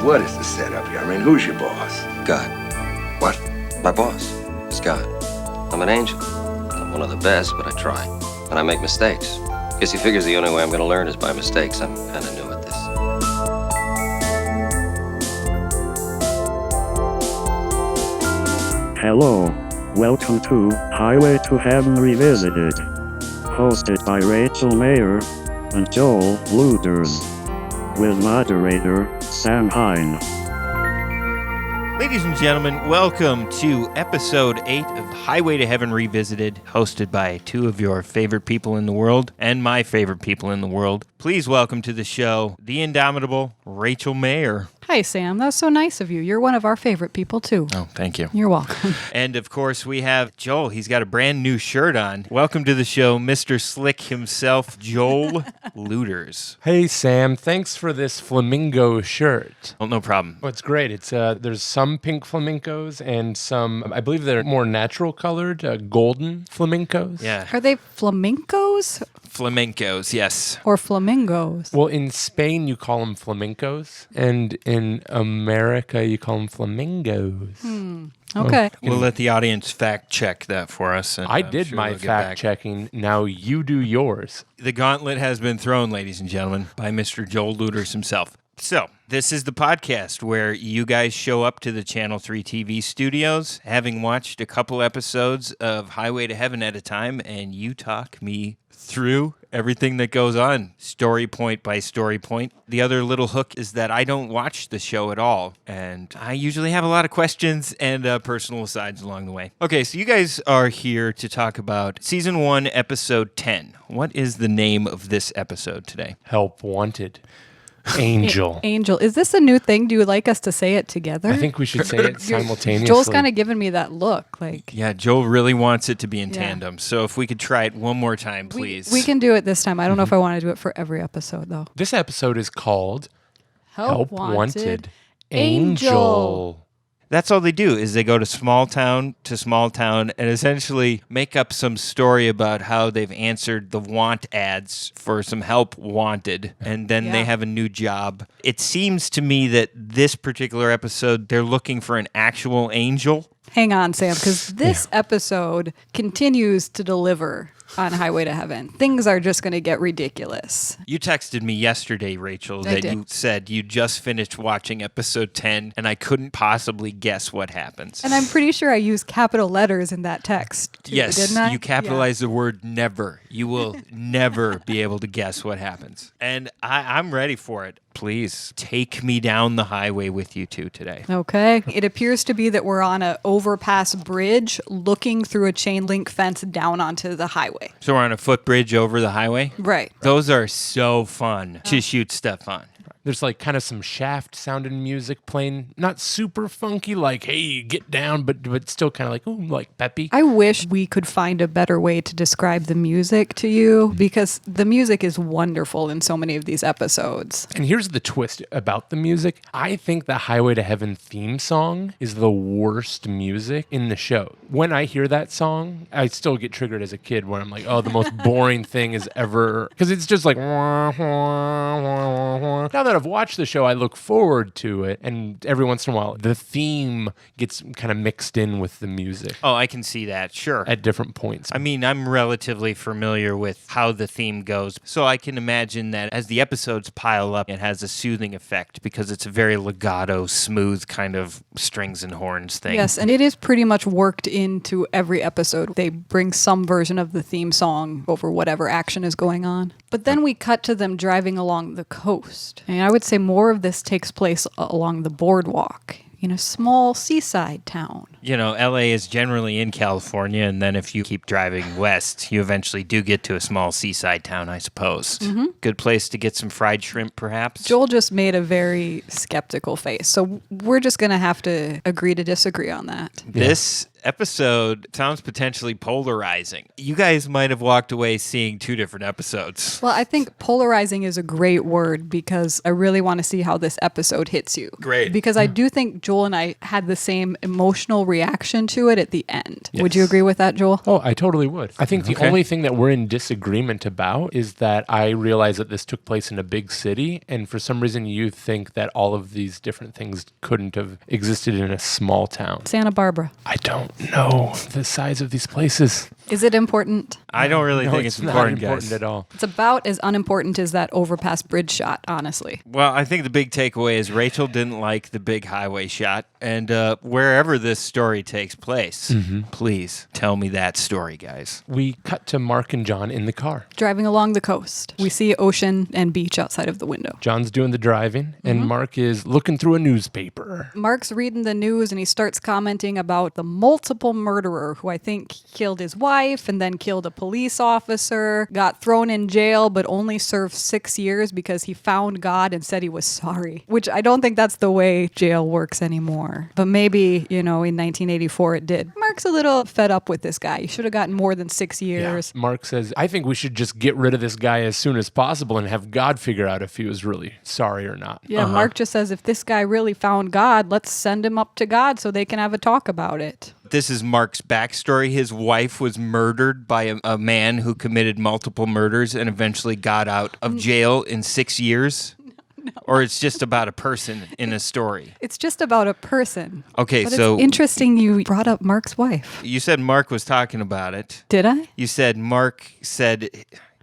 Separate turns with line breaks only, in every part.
Now, what is the setup here? I mean, who's your boss?
God.
What?
My boss is God. I'm an angel. I'm one of the best, but I try. And I make mistakes. Guess he figures the only way I'm going to learn is by mistakes. I'm kind of new at this.
Hello. Welcome to Highway to Heaven Revisited. Hosted by Rachel Mayer and Joel Luders. With moderator Sam Hine.
Ladies and gentlemen, welcome to episode 8 of Highway to Heaven Revisited, hosted by two of your favorite people in the world and my favorite people in the world. Please welcome to the show the indomitable Rachel Mayer.
Hi, Sam. That's so nice of you. You're one of our favorite people, too.
Oh, thank you.
You're welcome.
And, of course, we have Joel. He's got a brand new shirt on. Welcome to the show, Mr. Slick himself, Joel Luders.
Hey, Sam. Thanks for this flamingo shirt.
Well, no problem.
Oh, it's great. It's there's some pink flamingos and some, I believe they're more natural colored, golden flamingos.
Yeah.
Are they flamencos
Flamencos, yes.
or flamingos?
Well, in Spain, you call them flamencos, and in America, you call them flamingos.
Okay.
We'll let the audience fact check that for us. And,
I did
sure
my
they'll get
fact
back.
checking. Now you do yours.
The gauntlet has been thrown, ladies and gentlemen, by Mr. Joel Luders himself. So, this is the podcast where you guys show up to the Channel 3 TV studios, having watched a couple episodes of Highway to Heaven at a time, and you talk me through everything that goes on, story point by story point. The other little hook is that I don't watch the show at all, and I usually have a lot of questions and personal asides along the way. Okay, so you guys are here to talk about Season 1, Episode 10. What is the name of this episode today?
Help wanted. Angel.
Angel. Is this a new thing? Do you like us to say it together?
I think we should say it simultaneously.
Joel's kind of giving me that look. Like
Yeah, Joel really wants it to be in
Yeah.
tandem. So if we could try it one more time, please.
we can do it this time. I don't know if I want to do it for every episode, though.
This episode is called
Help
Wanted
Angel.
Angel.
That's all they do is they go to small town and essentially make up some story about how they've answered the want ads for some help wanted, and then they
Yeah.
have a new job. It seems to me that this particular episode, they're looking for an actual angel.
Hang on, Sam, because this episode continues to deliver on Highway to Heaven. Things are just going to get ridiculous.
You texted me yesterday, Rachel,
I
that
did.
you said you just finished watching episode 10, and I couldn't possibly guess what happens.
And I'm pretty sure I used capital letters in that text, too,
Yes,
didn't I?
you capitalize the word never. You will never be able to guess what happens. And I'm ready for it. Please take me down the highway with you two today.
Yeah. Okay. It appears to be that we're on an overpass bridge looking through a chain link fence down onto the highway.
So we're on a footbridge over the highway?
Right.
Those are so fun to shoot stuff on.
There's like kind of some Shaft sounding music playing, not super funky, like, hey, get down, but still kind of like, ooh, like peppy.
I wish we could find a better way to describe the music to you, because the music is wonderful in so many of these episodes.
And here's the twist about the music. I think the Highway to Heaven theme song is the worst music in the show. When I hear that song, I still get triggered as a kid where I'm like, oh, the most boring thing is ever, because it's just like, wah, wah, wah, wah. Now that I've watched the show, I look forward to it, and every once in a while, the theme gets kind of mixed in with the music
Oh, I can see that. Sure.
at different points.
I mean, I'm relatively familiar with how the theme goes, so I can imagine that as the episodes pile up, it has a soothing effect because it's a very legato, smooth kind of strings and horns thing.
Yes, and it is pretty much worked into every episode. They bring some version of the theme song over whatever action is going on. But then we cut to them driving along the coast. And I would say more of this takes place along the boardwalk in a small seaside town.
You know, LA is generally in California, and then if you keep driving west, you eventually do get to a small seaside town, I suppose. Mm-hmm. Good place to get some fried shrimp, perhaps.
Joel just made a very skeptical face, so we're just going to have to agree to disagree on that.
This episode sounds potentially polarizing. You guys might have walked away seeing two different episodes.
Well, I think polarizing is a great word because I really want to see how this episode hits you.
Great.
Because I do think Joel and I had the same emotional reaction to it at the end.
Yes.
Would you agree with that, Joel?
Oh, I totally would. I think the
Okay.
only thing that we're in disagreement about is that I realize that this took place in a big city, and for some reason you think that all of these different things couldn't have existed in a small town.
Santa Barbara.
I don't know the size of these places.
Is it important?
I don't really
No,
think it's
not
important,
important
guys.
at all.
It's about as unimportant as that overpass bridge shot, honestly.
Well, I think the big takeaway is Rachel didn't like the big highway shot. And wherever this story takes place, please tell me that story, guys.
We cut to Mark and John in the car.
Driving along the coast, we see ocean and beach outside of the window.
John's doing the driving, and Mark is looking through a newspaper.
Mark's reading the news and he starts commenting about the multiple murderer who I think killed his wife and then killed a police officer, got thrown in jail but only served 6 years because he found God and said he was sorry, which I don't think that's the way jail works anymore. But maybe, in 1984 it did. Mark's a little fed up with this guy. He should have gotten more than 6 years.
Mark says, I think we should just get rid of this guy as soon as possible and have God figure out if he was really sorry or not.
Yeah, Mark just says if this guy really found God, let's send him up to God so they can have a talk about it.
This is Mark's backstory. His wife was murdered by a man who committed multiple murders and eventually got out of jail in 6 years. Or it's just about a person in a story.
It's just about a person.
Okay,
But
so
it's interesting you brought up Mark's wife.
you said Mark was talking about it.
Did I?
You said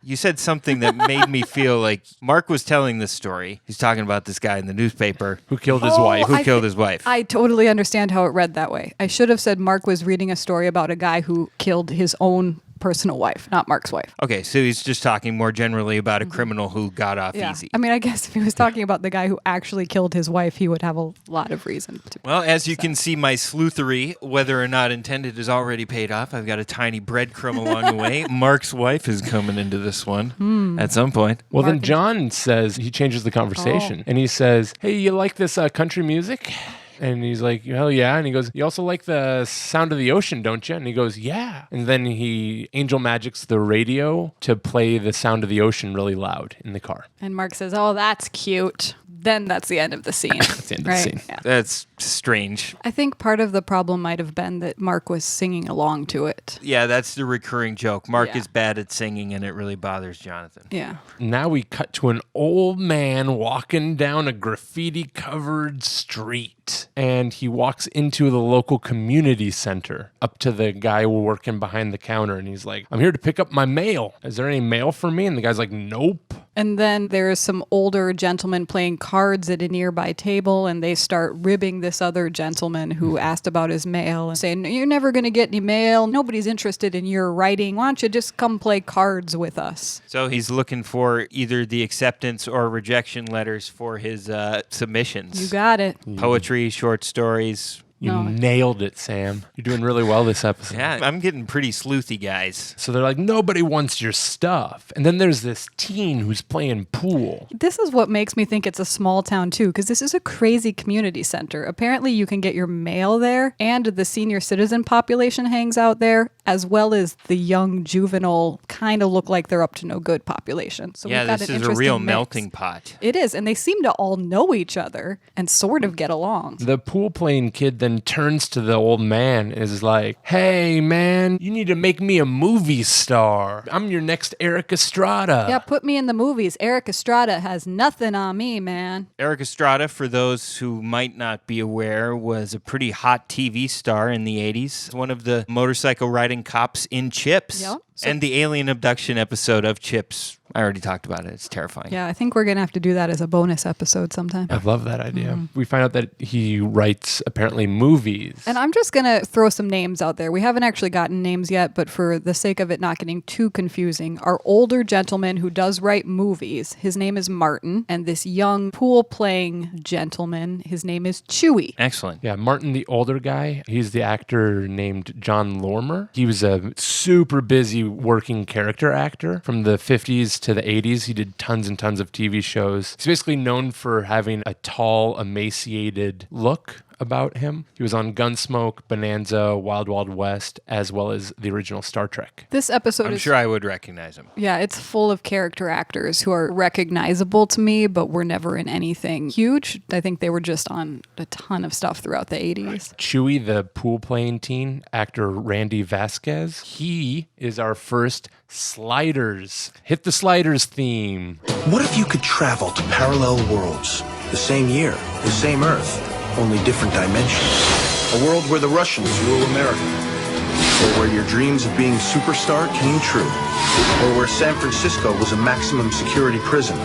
you said something that made me feel like Mark was telling this story. He's talking about this guy in the newspaper
Who killed his wife?
who killed his wife.
I totally understand how it read that way. I should have said Mark was reading a story about a guy who killed his own personal wife, not Mark's wife.
Okay, so he's just talking more generally about a criminal who got off easy.
I mean, I guess if he was talking about the guy who actually killed his wife, he would have a lot of reason to.
Well, as you can see, my sleuthery, whether or not intended, is already paid off. I've got a tiny breadcrumb along the way. Mark's wife is coming into this one at some point.
Well, then John says, he changes the conversation, and he says, hey, you like this country music? And he's like, hell yeah. And he goes, you also like the sound of the ocean, don't you? And he goes, yeah. And then he angel magics the radio to play the sound of the ocean really loud in the car.
And Mark says, oh, that's cute. Then that's the end of the scene.
That's the end of the scene.
Yeah.
That's strange.
I think part of the problem might have been that Mark was singing along to it.
Yeah, that's the recurring joke. Mark
Yeah.
is bad at singing, and it really bothers Jonathan.
Yeah.
Now we cut to an old man walking down a graffiti-covered street. And he walks into the local community center up to the guy working behind the counter. And he's like, I'm here to pick up my mail. Is there any mail for me? And the guy's like, nope.
And then there's some older gentlemen playing cards at a nearby table, and they start ribbing this other gentleman who asked about his mail and saying, you're never going to get any mail. Nobody's interested in your writing. Why don't you just come play cards with us?
So he's looking for either the acceptance or rejection letters for his submissions.
You got it.
Poetry, short stories.
You
No.
nailed it, Sam. You're doing really well this episode.
Yeah, I'm getting pretty sleuthy, guys.
So they're like, nobody wants your stuff. And then there's this teen who's playing pool.
This is what makes me think it's a small town too, because this is a crazy community center. Apparently you can get your mail there, and the senior citizen population hangs out there, as well as the young juvenile kind of look like they're up to no good population. So
Yeah,
we've got
this
an
is a
interesting
real
mix.
melting pot.
It is, and they seem to all know each other and sort of get along.
The pool playing kid then turns to the old man and is like, hey, man, you need to make me a movie star. I'm your next Erik Estrada.
Yeah, put me in the movies. Erik Estrada has nothing on me, man.
Erik Estrada, for those who might not be aware, was a pretty hot TV star in the 80s. One of the motorcycle riding cops in Chips.
Yep.
And the alien abduction episode of Chips. I already talked about it. It's terrifying.
Yeah, I think we're going to have to do that as a bonus episode sometime.
I love that idea. We find out that he writes apparently movies.
And I'm just going to throw some names out there. We haven't actually gotten names yet, but for the sake of it not getting too confusing, our older gentleman who does write movies, his name is Martin, and this young pool-playing gentleman, his name is Chewy.
Excellent.
Yeah, Martin, the older guy, he's the actor named John Lormer. He was a super busy working character actor from the 50s to the 80s. He did tons and tons of TV shows. He's basically known for having a tall, emaciated look. about him. He was on Gunsmoke, Bonanza, Wild Wild West, as well as the original Star Trek.
This episode
I'm
is
sure I would recognize him.
Yeah, it's full of character actors who are recognizable to me, but were never in anything huge. I think they were just on a ton of stuff throughout the 80s.
Chewie, the pool-playing teen, actor Randy Vasquez, he is our first Sliders. Hit the Sliders theme.
What if you could travel to parallel worlds? The same year, the same Earth, only different dimensions. A world where the Russians rule America. Or where your dreams of being superstar came true. Or where San Francisco was a maximum security prison.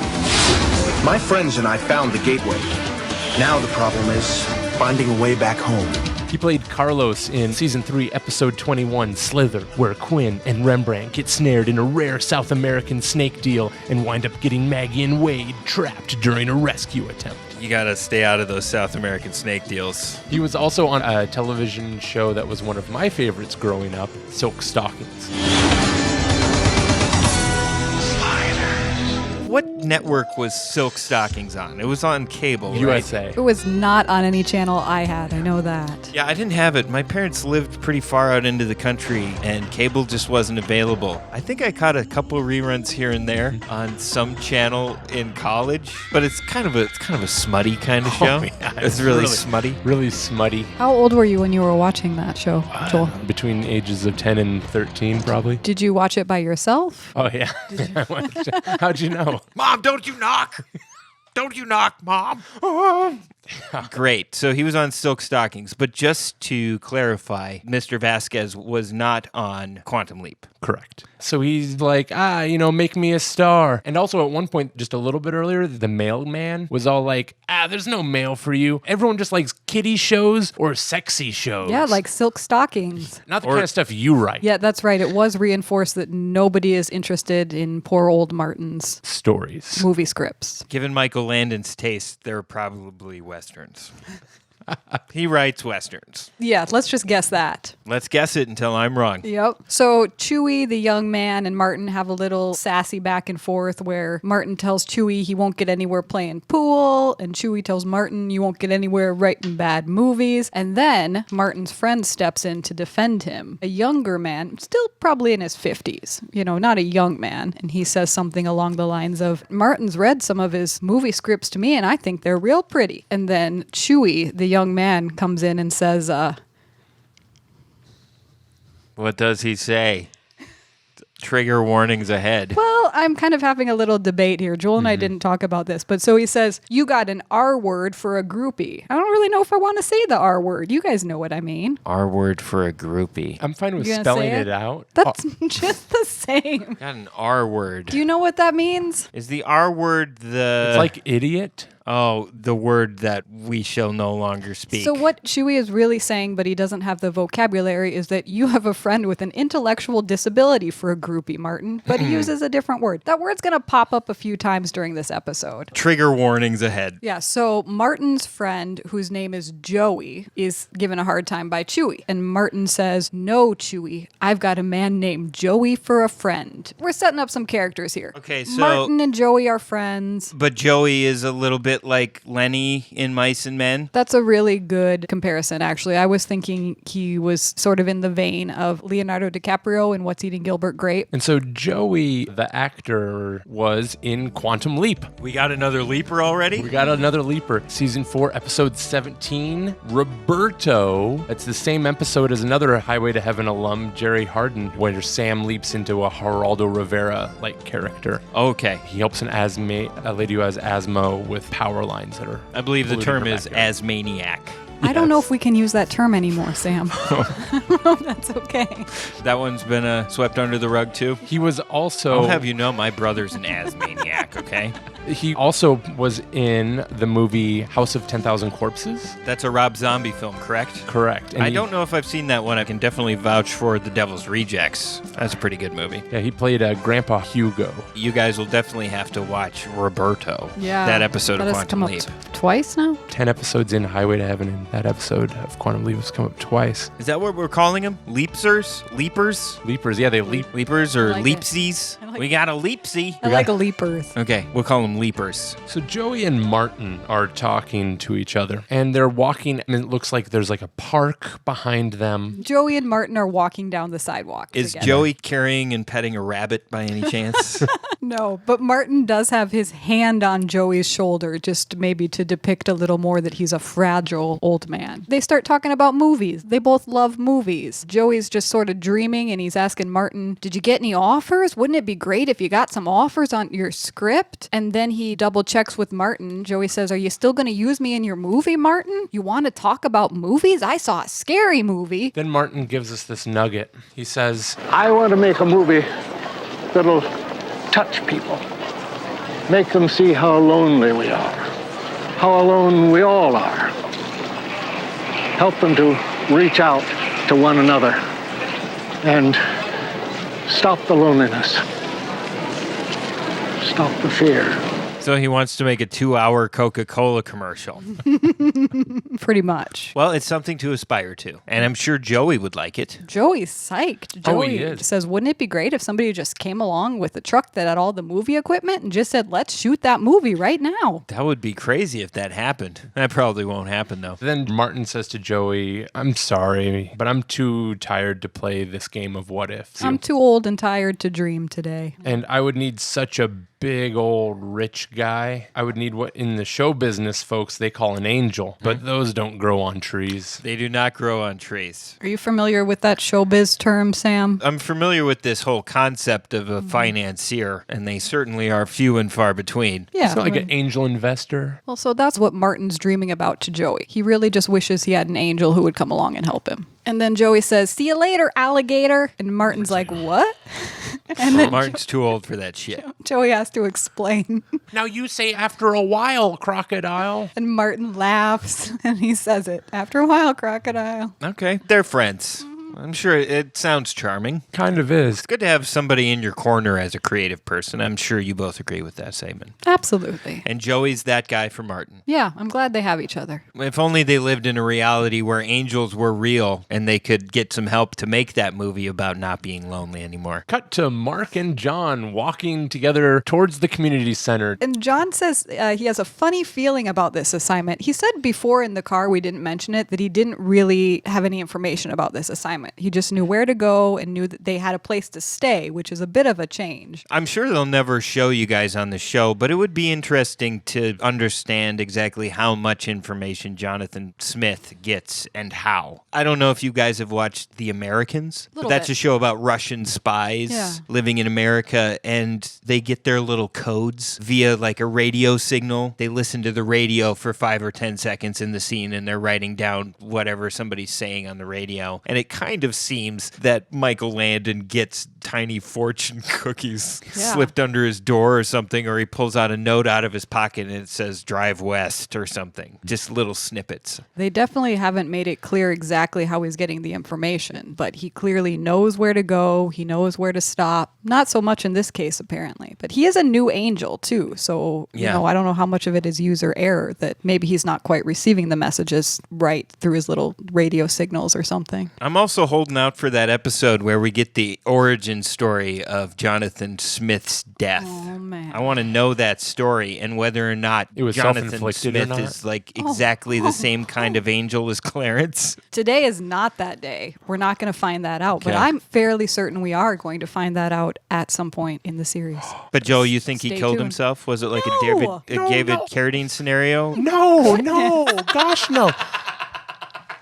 My friends and I found the gateway. Now the problem is finding a way back home.
He played Carlos in Season 3, Episode 21, Slither, where Quinn and Rembrandt get snared in a rare South American snake deal and wind up getting Maggie and Wade trapped during a rescue attempt.
You gotta stay out of those South American snake deals.
He was also on a television show that was one of my favorites growing up, Silk Stockings.
What network was Silk Stockings on? It was on cable, right?
USA.
It was not on any channel I had. I know that.
Yeah, I didn't have it. My parents lived pretty far out into the country, and cable just wasn't available. I think I caught a couple reruns here and there on some channel in college, but it's kind of a smutty kind of show.
Yeah,
it's really smutty.
Really smutty.
How old were you when you were watching that show, Joel?
Between ages of 10 and 13, probably.
Did you watch it by yourself?
Oh, yeah. How'd you know?
Mom, don't you knock! Don't you knock, Mom! Great. So he was on Silk Stockings, but just to clarify, Mr. Vasquez was not on Quantum Leap.
Correct. So he's like, make me a star. And also at one point, just a little bit earlier, the mailman was all like, there's no mail for you. Everyone just likes kiddie shows or sexy shows.
Yeah, like Silk Stockings.
Not the kind of stuff you write.
Yeah, that's right. It was reinforced that nobody is interested in poor old Martin's
stories.
Movie scripts.
Given Michael Landon's taste, they're probably Westerns. He writes Westerns.
Yeah, let's just guess that.
Let's guess it until I'm wrong.
Yep. So Chewie, the young man, and Martin have a little sassy back and forth where Martin tells Chewie he won't get anywhere playing pool, and Chewie tells Martin you won't get anywhere writing bad movies. And then Martin's friend steps in to defend him. A younger man, still probably in his 50s, not a young man. And he says something along the lines of, Martin's read some of his movie scripts to me, and I think they're real pretty. And then Chewie, the young man, comes in and says,
What does he say? Trigger warnings ahead.
Well, I'm kind of having a little debate here. Joel and I didn't talk about this, but so he says, you got an R word for a groupie. I don't really know if I want to say the R word. You guys know what I mean.
R word for a groupie.
I'm fine with
You gonna
spelling
say
it out.
That's just the same.
Got an R word.
Do you know what that means?
Is the R word the...
It's like idiot.
Oh, the word that we shall no longer speak.
So what Chewie is really saying, but he doesn't have the vocabulary, is that you have a friend with an intellectual disability for a groupie, Martin, but he uses a different word. That word's going to pop up a few times during this episode.
Trigger warnings ahead.
Yeah, so Martin's friend, whose name is Joey, is given a hard time by Chewie. And Martin says, no, Chewie, I've got a man named Joey for a friend. We're setting up some characters here.
Okay, so...
Martin and Joey are friends.
But Joey is a little bit like Lenny in Mice and Men.
That's a really good comparison, actually. I was thinking he was sort of in the vein of Leonardo DiCaprio in What's Eating Gilbert Grape.
And so Joey, the actor, was in Quantum Leap.
We got another leaper already?
We got another leaper. Season 4, episode 17, Roberto. It's the same episode as another Highway to Heaven alum, Jerry Hardin, where Sam leaps into a Geraldo Rivera-like character.
Okay.
He helps a lady who has asthma with power lines that are...
I believe the
polluting
term
her
is
backyard.
asmaniac.
I don't know if we can use that term anymore, Sam. That's okay.
That one's been swept under the rug, too?
He was also...
I'll have you know my brother's an asmaniac, okay?
He also was in the movie House of 10,000 Corpses.
That's a Rob Zombie film, correct?
Correct. And
I don't know if I've seen that one. I can definitely vouch for The Devil's Rejects. That's a pretty good movie.
Yeah, he played Grandpa Hugo.
You guys will definitely have to watch Roberto.
Yeah.
That episode
That
of
has
Quantum
come up
Leap.
twice now?
10 episodes in Highway to Heaven, and That episode of Quantum Leap has come up twice.
Is that what we're calling them? Leapsers? Leapers?
Leapers, yeah, they leap.
Leapers or
I like it.
leapsies?
I like
We got a leapsy.
I like a leapers.
Okay, we'll call them leapers.
So Joey and Martin are talking to each other, and they're walking, and it looks like there's like a park behind them.
Joey and Martin are walking down the sidewalk.
Is
together.
Joey carrying and petting a rabbit by any chance?
No, but Martin does have his hand on Joey's shoulder, just maybe to depict a little more that he's a fragile old man. They start talking about movies. They both love movies. Joey's just sort of dreaming, and he's asking Martin, did you get any offers? Wouldn't it be great if you got some offers on your script? And then he double checks with Martin. Joey says, are you still going to use me in your movie, Martin? You want to talk about movies? I saw a scary movie.
Then Martin gives us this nugget. He says,
I want to make a movie that'll touch people, make them see how lonely we are, how alone we all are, help them to reach out to one another and stop the loneliness, stop the fear.
So he wants to make a 2-hour Coca-Cola commercial.
Pretty much.
Well, it's something to aspire to. And I'm sure Joey would like it.
Joey's psyched.
Oh,
Joey
he is.
says, wouldn't it be great if somebody just came along with a truck that had all the movie equipment and just said, let's shoot that movie right now?
That would be crazy if that happened. That probably won't happen, though.
then Martin says to Joey, I'm sorry, but I'm too tired to play this game of what if.
I'm too old and tired to dream today.
And I would need such a big old rich guy. I would need what in the show business folks they call an angel, but those don't grow on trees.
They do not grow on trees.
Are you familiar with that showbiz term, Sam?
I'm familiar with this whole concept of a financier, and they certainly are few and far between.
Yeah.
It's not like an angel investor.
Well, so that's what Martin's dreaming about to Joey. He really just wishes he had an angel who would come along and help him. And then Joey says, see you later, alligator. And Martin's like, what? And then
Martin's too old for that shit.
Joey has to explain.
Now you say after a while, crocodile.
And Martin laughs and he says it. After a while, crocodile.
Okay, they're friends. I'm sure it sounds charming.
Kind of is.
It's good to have somebody in your corner as a creative person. I'm sure you both agree with that statement.
Absolutely.
And Joey's that guy for Martin.
Yeah, I'm glad they have each other.
If only they lived in a reality where angels were real and they could get some help to make that movie about not being lonely anymore.
Cut to Mark and John walking together towards the community center.
And John says he has a funny feeling about this assignment. He said before in the car, we didn't mention it, that he didn't really have any information about this assignment. He just knew where to go and knew that they had a place to stay, which is a bit of a change.
I'm sure they'll never show you guys on the show, but it would be interesting to understand exactly how much information Jonathan Smith gets and how. I don't know if you guys have watched The Americans, but
Little
that's
bit.
a show about Russian spies
Yeah.
living in America, and they get their little codes via like a radio signal. They listen to the radio for 5 or 10 seconds in the scene, and they're writing down whatever somebody's saying on the radio. And it kind of seems that Michael Landon gets tiny fortune cookies
Yeah.
slipped under his door or something, or he pulls out a note out of his pocket and it says drive west or something. Just little snippets.
They definitely haven't made it clear exactly how he's getting the information, but he clearly knows where to go. He knows where to stop. Not so much in this case, apparently. But he is a new angel, too. So, you
Yeah.
know, I don't know how much of it is user error, that maybe he's not quite receiving the messages right through his little radio signals or something.
I'm also holding out for that episode where we get the origin story of Jonathan Smith's death.
Oh, man.
I want to know that story and whether or not
It was
Jonathan
self-inflicted or
Smith
not?
is like exactly the same kind of angel as Clarence.
Today is not that day. We're not going to find that out, but
Okay.
I'm fairly certain we are going to find that out at some point in the series.
But Joel, you think he
Stay
killed
tuned.
himself? Was it like
No!
a David Carradine scenario?
No, gosh, no.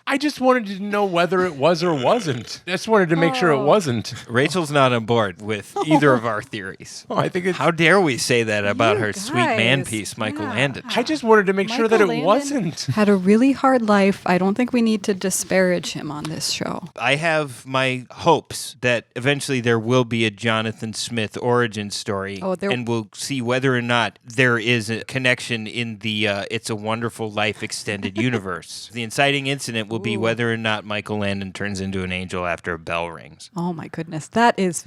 I just wanted to know whether it was or wasn't. I just wanted to make sure it wasn't.
Rachel's not on board with either of our theories.
Oh, I think it's.
How dare we say that about
You
her sweet man
guys.
piece, Michael
Yeah.
Landon?
I just wanted to make sure that it
Michael Landon
wasn't.
Had a really hard life. I don't think we need to disparage him on this show.
I have my hopes that eventually there will be a Jonathan Smith origin story,
Oh, there-
and we'll see whether or not there is a connection in the It's a Wonderful Life extended universe. The inciting incident will be whether or not Michael Landon turns into an angel after a bell rings.
Oh my goodness. That is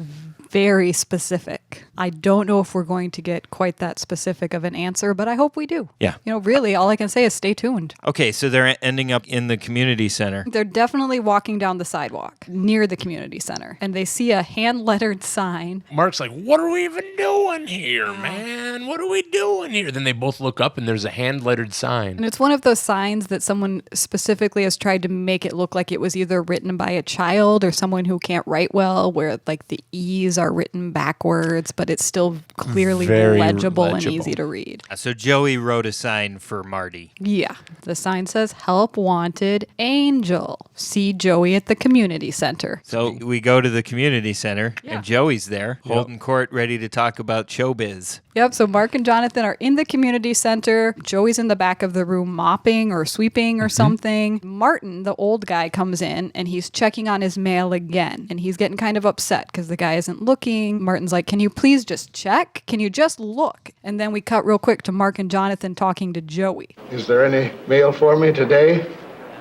very specific. I don't know if we're going to get quite that specific of an answer, but I hope we do.
Yeah.
Really, all I can say is stay tuned.
Okay, so they're ending up in the community center.
They're definitely walking down the sidewalk near the community center, and they see a hand-lettered sign.
Mark's like, what are we even doing here, man? What are we doing here? Then they both look up and there's a hand-lettered sign.
And it's one of those signs that someone specifically has tried to make it look like it was either written by a child or someone who can't write well, where like the E's are written backwards, but it's still clearly
Very
legible and
legible.
easy to read.
So Joey wrote a sign for Marty.
Yeah. The sign says, "Help wanted, angel. See Joey at the community center."
So we go to the community center, and Joey's there, holding court, ready to talk about showbiz.
Yep, so Mark and Jonathan are in the community center. Joey's in the back of the room mopping or sweeping or something. Martin, the old guy, comes in and he's checking on his mail again. And he's getting kind of upset because the guy isn't looking. Martin's like, "Can you please just check? Can you just look?" And then we cut real quick to Mark and Jonathan talking to Joey.
Is there any mail for me today?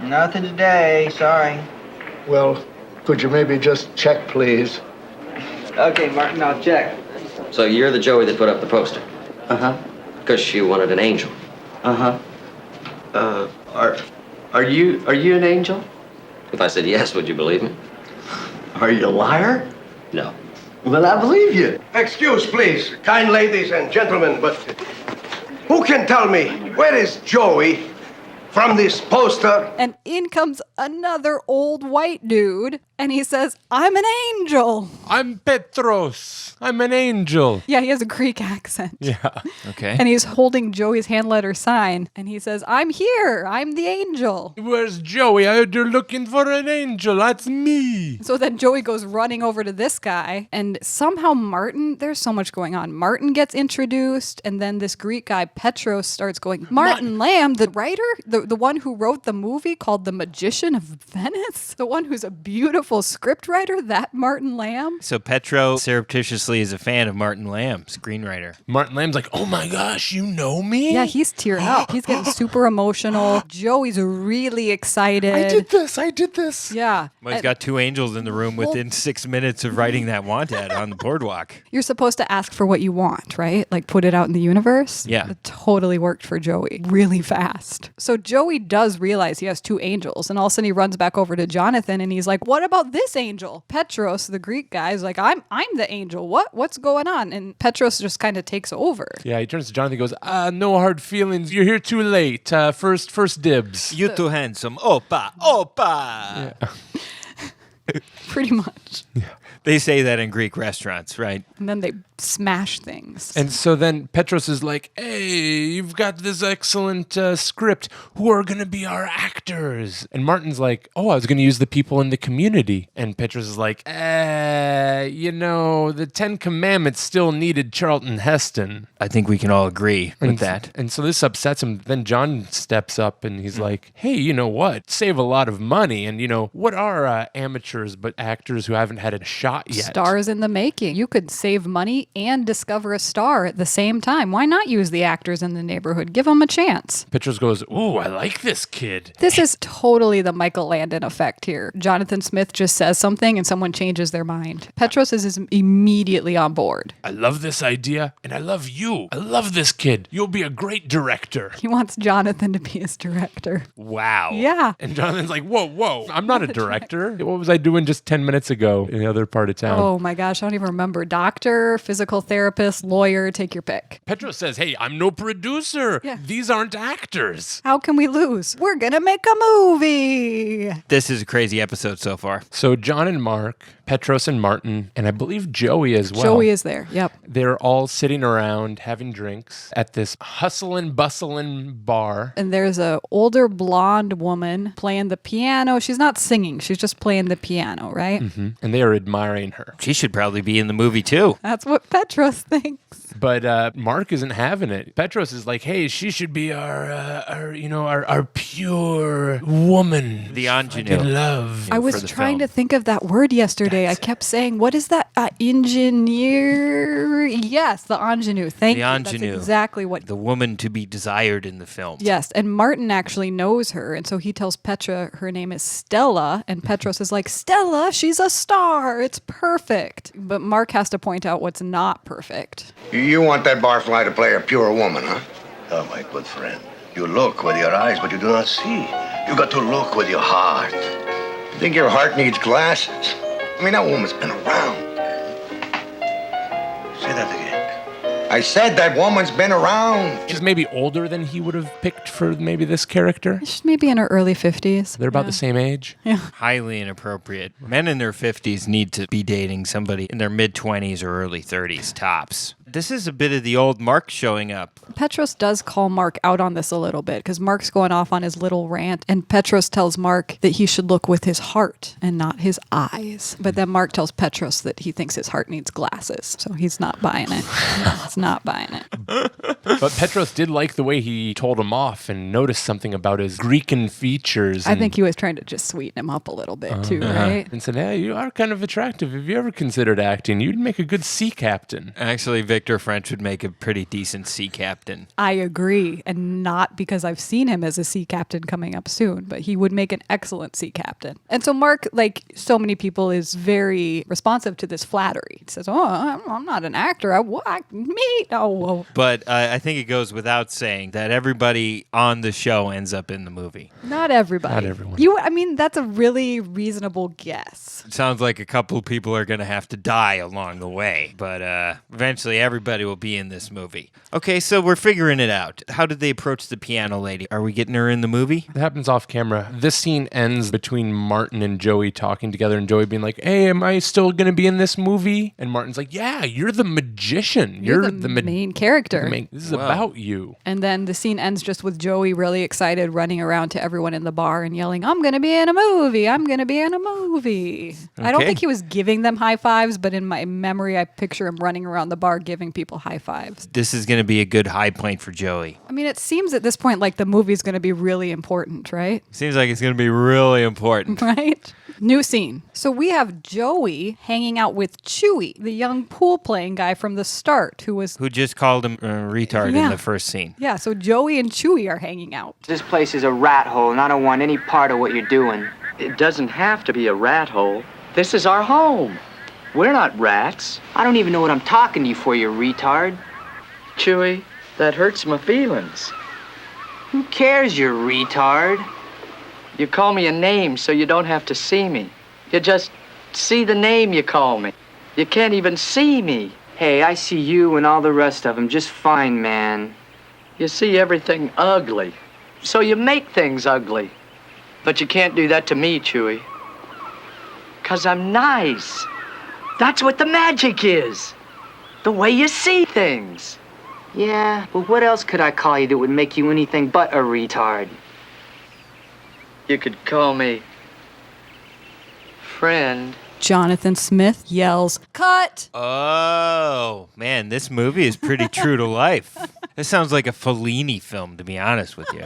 Nothing today, sorry.
Well, could you maybe just check, please?
Okay, Martin, I'll check.
So you're the Joey that put up the poster?
Uh-huh.
Because she wanted an angel.
Uh-huh. Are you an angel?
If I said yes, would you believe me?
Are you a liar?
No.
Well, I believe you.
Excuse, please, kind ladies and gentlemen, but who can tell me where is Joey from this poster?
And in comes another old white dude, and he says, "I'm an angel."
I'm Petros. I'm an angel.
Yeah, he has a Greek accent.
Yeah.
Okay.
And he's holding Joey's hand letter sign, and he says, "I'm here. I'm the angel."
Where's Joey? I heard you're looking for an angel. That's me.
So then Joey goes running over to this guy, and somehow Martin, there's so much going on. Martin gets introduced, and then this Greek guy, Petros, starts going, Martin Lamb, the writer, the one who wrote the movie called The Magician of Venice, the one who's a beautiful script writer, that Martin Lamb.
So Petro surreptitiously is a fan of Martin Lamb, screenwriter.
Martin Lamb's like, oh my gosh, you know me?
Yeah, he's tearing up. He's getting super emotional. Joey's really excited.
I did this.
Yeah.
Well, he's got two angels in the room within 6 minutes of writing that want ad on the boardwalk.
You're supposed to ask for what you want, right? Like put it out in the universe.
Yeah.
It totally worked for Joey really fast. So Joey does realize he has two angels, and all of a sudden he runs back over to Jonathan and he's like, "What about this angel?" Petros, the Greek guy, is like, I'm the angel. What's going on? And Petros just kind of takes over.
Yeah, he turns to Jonathan and goes, no hard feelings. You're here too late. First dibs.
You too handsome. Opa, opa.
Yeah.
Pretty much.
They say that in Greek restaurants, right?
And then they smash things.
And so then Petros is like, hey, you've got this excellent script. Who are going to be our actors? And Martin's like, oh, I was going to use the people in the community. And Petros is like, the 10 Commandments still needed Charlton Heston.
I think we can all agree with that.
And so this upsets him. Then John steps up and he's like, hey, you know what? Save a lot of money. And, what are amateurs but actors who haven't had a shot yet?
Stars in the making. You could save money and discover a star at the same time. Why not use the actors in the neighborhood? Give them a chance.
Petros goes, ooh, I like this kid.
This is totally the Michael Landon effect here. Jonathan Smith just says something and someone changes their mind. Petros is immediately on board.
I love this idea, and I love you. I love this kid. You'll be a great director.
He wants Jonathan to be his director.
Wow.
Yeah.
And Jonathan's like, whoa, I'm not a director. What was I doing just 10 minutes ago in the other part of town?
Oh my gosh, I don't even remember. Doctor, physical therapist, lawyer, take your pick.
Petros says, hey, I'm no producer.
Yeah.
These aren't actors.
How can we lose? We're gonna make a movie.
This is a crazy episode so far.
So John and Mark, Petros and Martin, and I believe Joey as well.
Joey is there, yep.
They're all sitting around having drinks at this hustling, bustling bar.
And there's a older blonde woman playing the piano. She's not singing, she's just playing the piano, right?
Mm-hmm. And they are admiring marrying her.
She should probably be in the movie too.
That's what Petros thinks.
But Mark isn't having it. Petros is like, hey, she should be our pure woman.
The
I
ingenue.
love.
I was trying to think of that word yesterday. I kept saying, what is that? Engineer? Yes, the ingenue. Thank
The
you.
ingenue.
That's exactly what.
The woman to be desired in the film.
Yes, and Martin actually knows her, and so he tells Petra her name is Stella, and Petros is like, Stella, she's a star. It's perfect. But Mark has to point out what's not perfect.
You want that barfly to play a pure woman, huh? Oh, my good friend. You look with your eyes, but you do not see. You got to look with your heart. You think your heart needs glasses? I mean, that woman's been around. Say that again. I said that woman's been around.
She's maybe older than he would have picked for maybe this character.
She's maybe in her early 50s.
They're about the same age.
Highly inappropriate. Men in their 50s need to be dating somebody in their mid-20s or early 30s, tops. This is a bit of the old Mark showing up.
Petros does call Mark out on this a little bit because Mark's going off on his little rant, and Petros tells Mark that he should look with his heart and not his eyes. But then Mark tells Petros that he thinks his heart needs glasses, so he's not buying it. He's not buying it.
But Petros did like the way he told him off and noticed something about his Greekan features.
I think he was trying to just sweeten him up a little bit too, right?
And said, hey, you are kind of attractive. Have you ever considered acting? You'd make a good sea captain.
Actually, Victor French would make a pretty decent sea captain.
I agree, and not because I've seen him as a sea captain coming up soon, but he would make an excellent sea captain. And so Mark, like so many people, is very responsive to this flattery. He says, oh, I'm not an actor. Me? Oh.
But I think it goes without saying that everybody on the show ends up in the movie.
Not everybody.
Not everyone.
That's a really reasonable guess.
It sounds like a couple of people are going to have to die along the way, but eventually everybody will be in this movie. Okay, so we're figuring it out. How did they approach the piano lady? Are we getting her in the movie?
It happens off camera. This scene ends between Martin and Joey talking together, and Joey being like, hey, am I still going to be in this movie? And Martin's like, yeah, you're the magician.
You're the main character.
This is about you.
And then the scene ends just with Joey really excited, running around to everyone in the bar and yelling, I'm going to be in a movie. I'm going to be in a movie. I don't think he was giving them high fives, but in my memory, I picture him running around the bar giving people high fives.
This is going to be a good high point for Joey.
I mean, it seems at this point like the movie's going to be really important, right?
Seems like it's going to be really important.
Right? New scene. So we have Joey hanging out with Chewy, the young pool playing guy from the start who
just called him a retard in the first scene.
Yeah, so Joey and Chewy are hanging out.
This place is a rat hole, and I don't want any part of what you're doing.
It doesn't have to be a rat hole. This is our home. We're not rats.
I don't even know what I'm talking to you for, you retard.
Chewy, that hurts my feelings.
Who cares, you retard?
You call me a name so you don't have to see me. You just see the name you call me. You can't even see me.
Hey, I see you and all the rest of them just fine, man.
You see everything ugly, so you make things ugly. But you can't do that to me, Chewy. 'Cause I'm nice. That's what the magic is. The way you see things.
Yeah, but what else could I call you that would make you anything but a retard?
You could call me friend.
Jonathan Smith yells, cut!
Oh, man, this movie is pretty true to life. This sounds like a Fellini film, to be honest with you.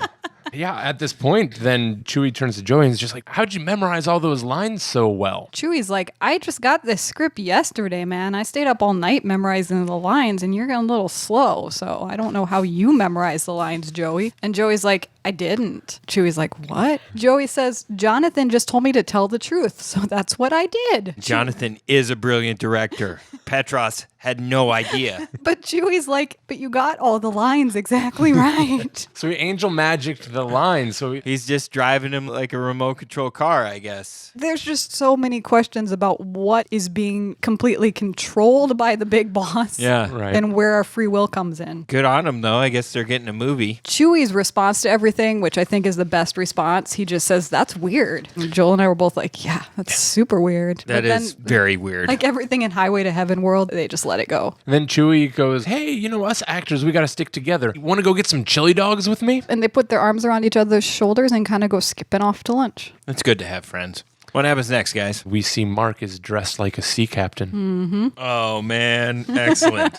Yeah, at this point, then Chewie turns to Joey and is just like, how'd you memorize all those lines so well?
Chewie's like, I just got this script yesterday, man. I stayed up all night memorizing the lines, and you're getting a little slow, so I don't know how you memorize the lines, Joey. And Joey's like, I didn't. Chewie's like, what? Joey says, Jonathan just told me to tell the truth, so that's what I did.
Jonathan is a brilliant director. Petros had no idea.
But Chewie's like, but you got all the lines exactly right.
So he angel magicked the lines. So
he's just driving him like a remote control car, I guess.
There's just so many questions about what is being completely controlled by the big boss.
Yeah,
right.
And where our free will comes in.
Good on him, though. I guess they're getting a movie.
Chewie's response to everything, which I think is the best response, he just says, that's weird. And Joel and I were both like, yeah, that's super weird.
That is very weird.
Like everything in Highway to Heaven world, they just let it go.
And then Chewie goes, hey, us actors, we got to stick together. You want to go get some chili dogs with me?
And they put their arms around each other's shoulders and kind of go skipping off to lunch.
It's good to have friends. What happens next, guys?
We see Mark is dressed like a sea captain.
Mm-hmm.
Oh, man. Excellent.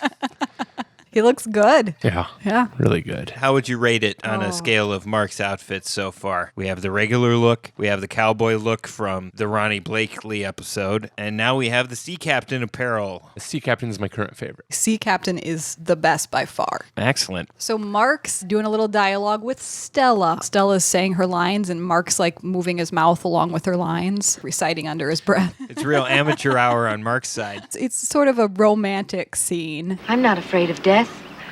He looks good.
Yeah. Really good.
How would you rate it on a scale of Mark's outfits so far? We have the regular look, we have the cowboy look from the Ronnie Blakely episode, and now we have the sea captain apparel.
The sea captain is my current favorite.
Sea captain is the best by far.
Excellent.
So Mark's doing a little dialogue with Stella. Stella's saying her lines, and Mark's like moving his mouth along with her lines, reciting under his breath.
It's real amateur hour on Mark's side.
It's sort of a romantic scene.
I'm not afraid of death.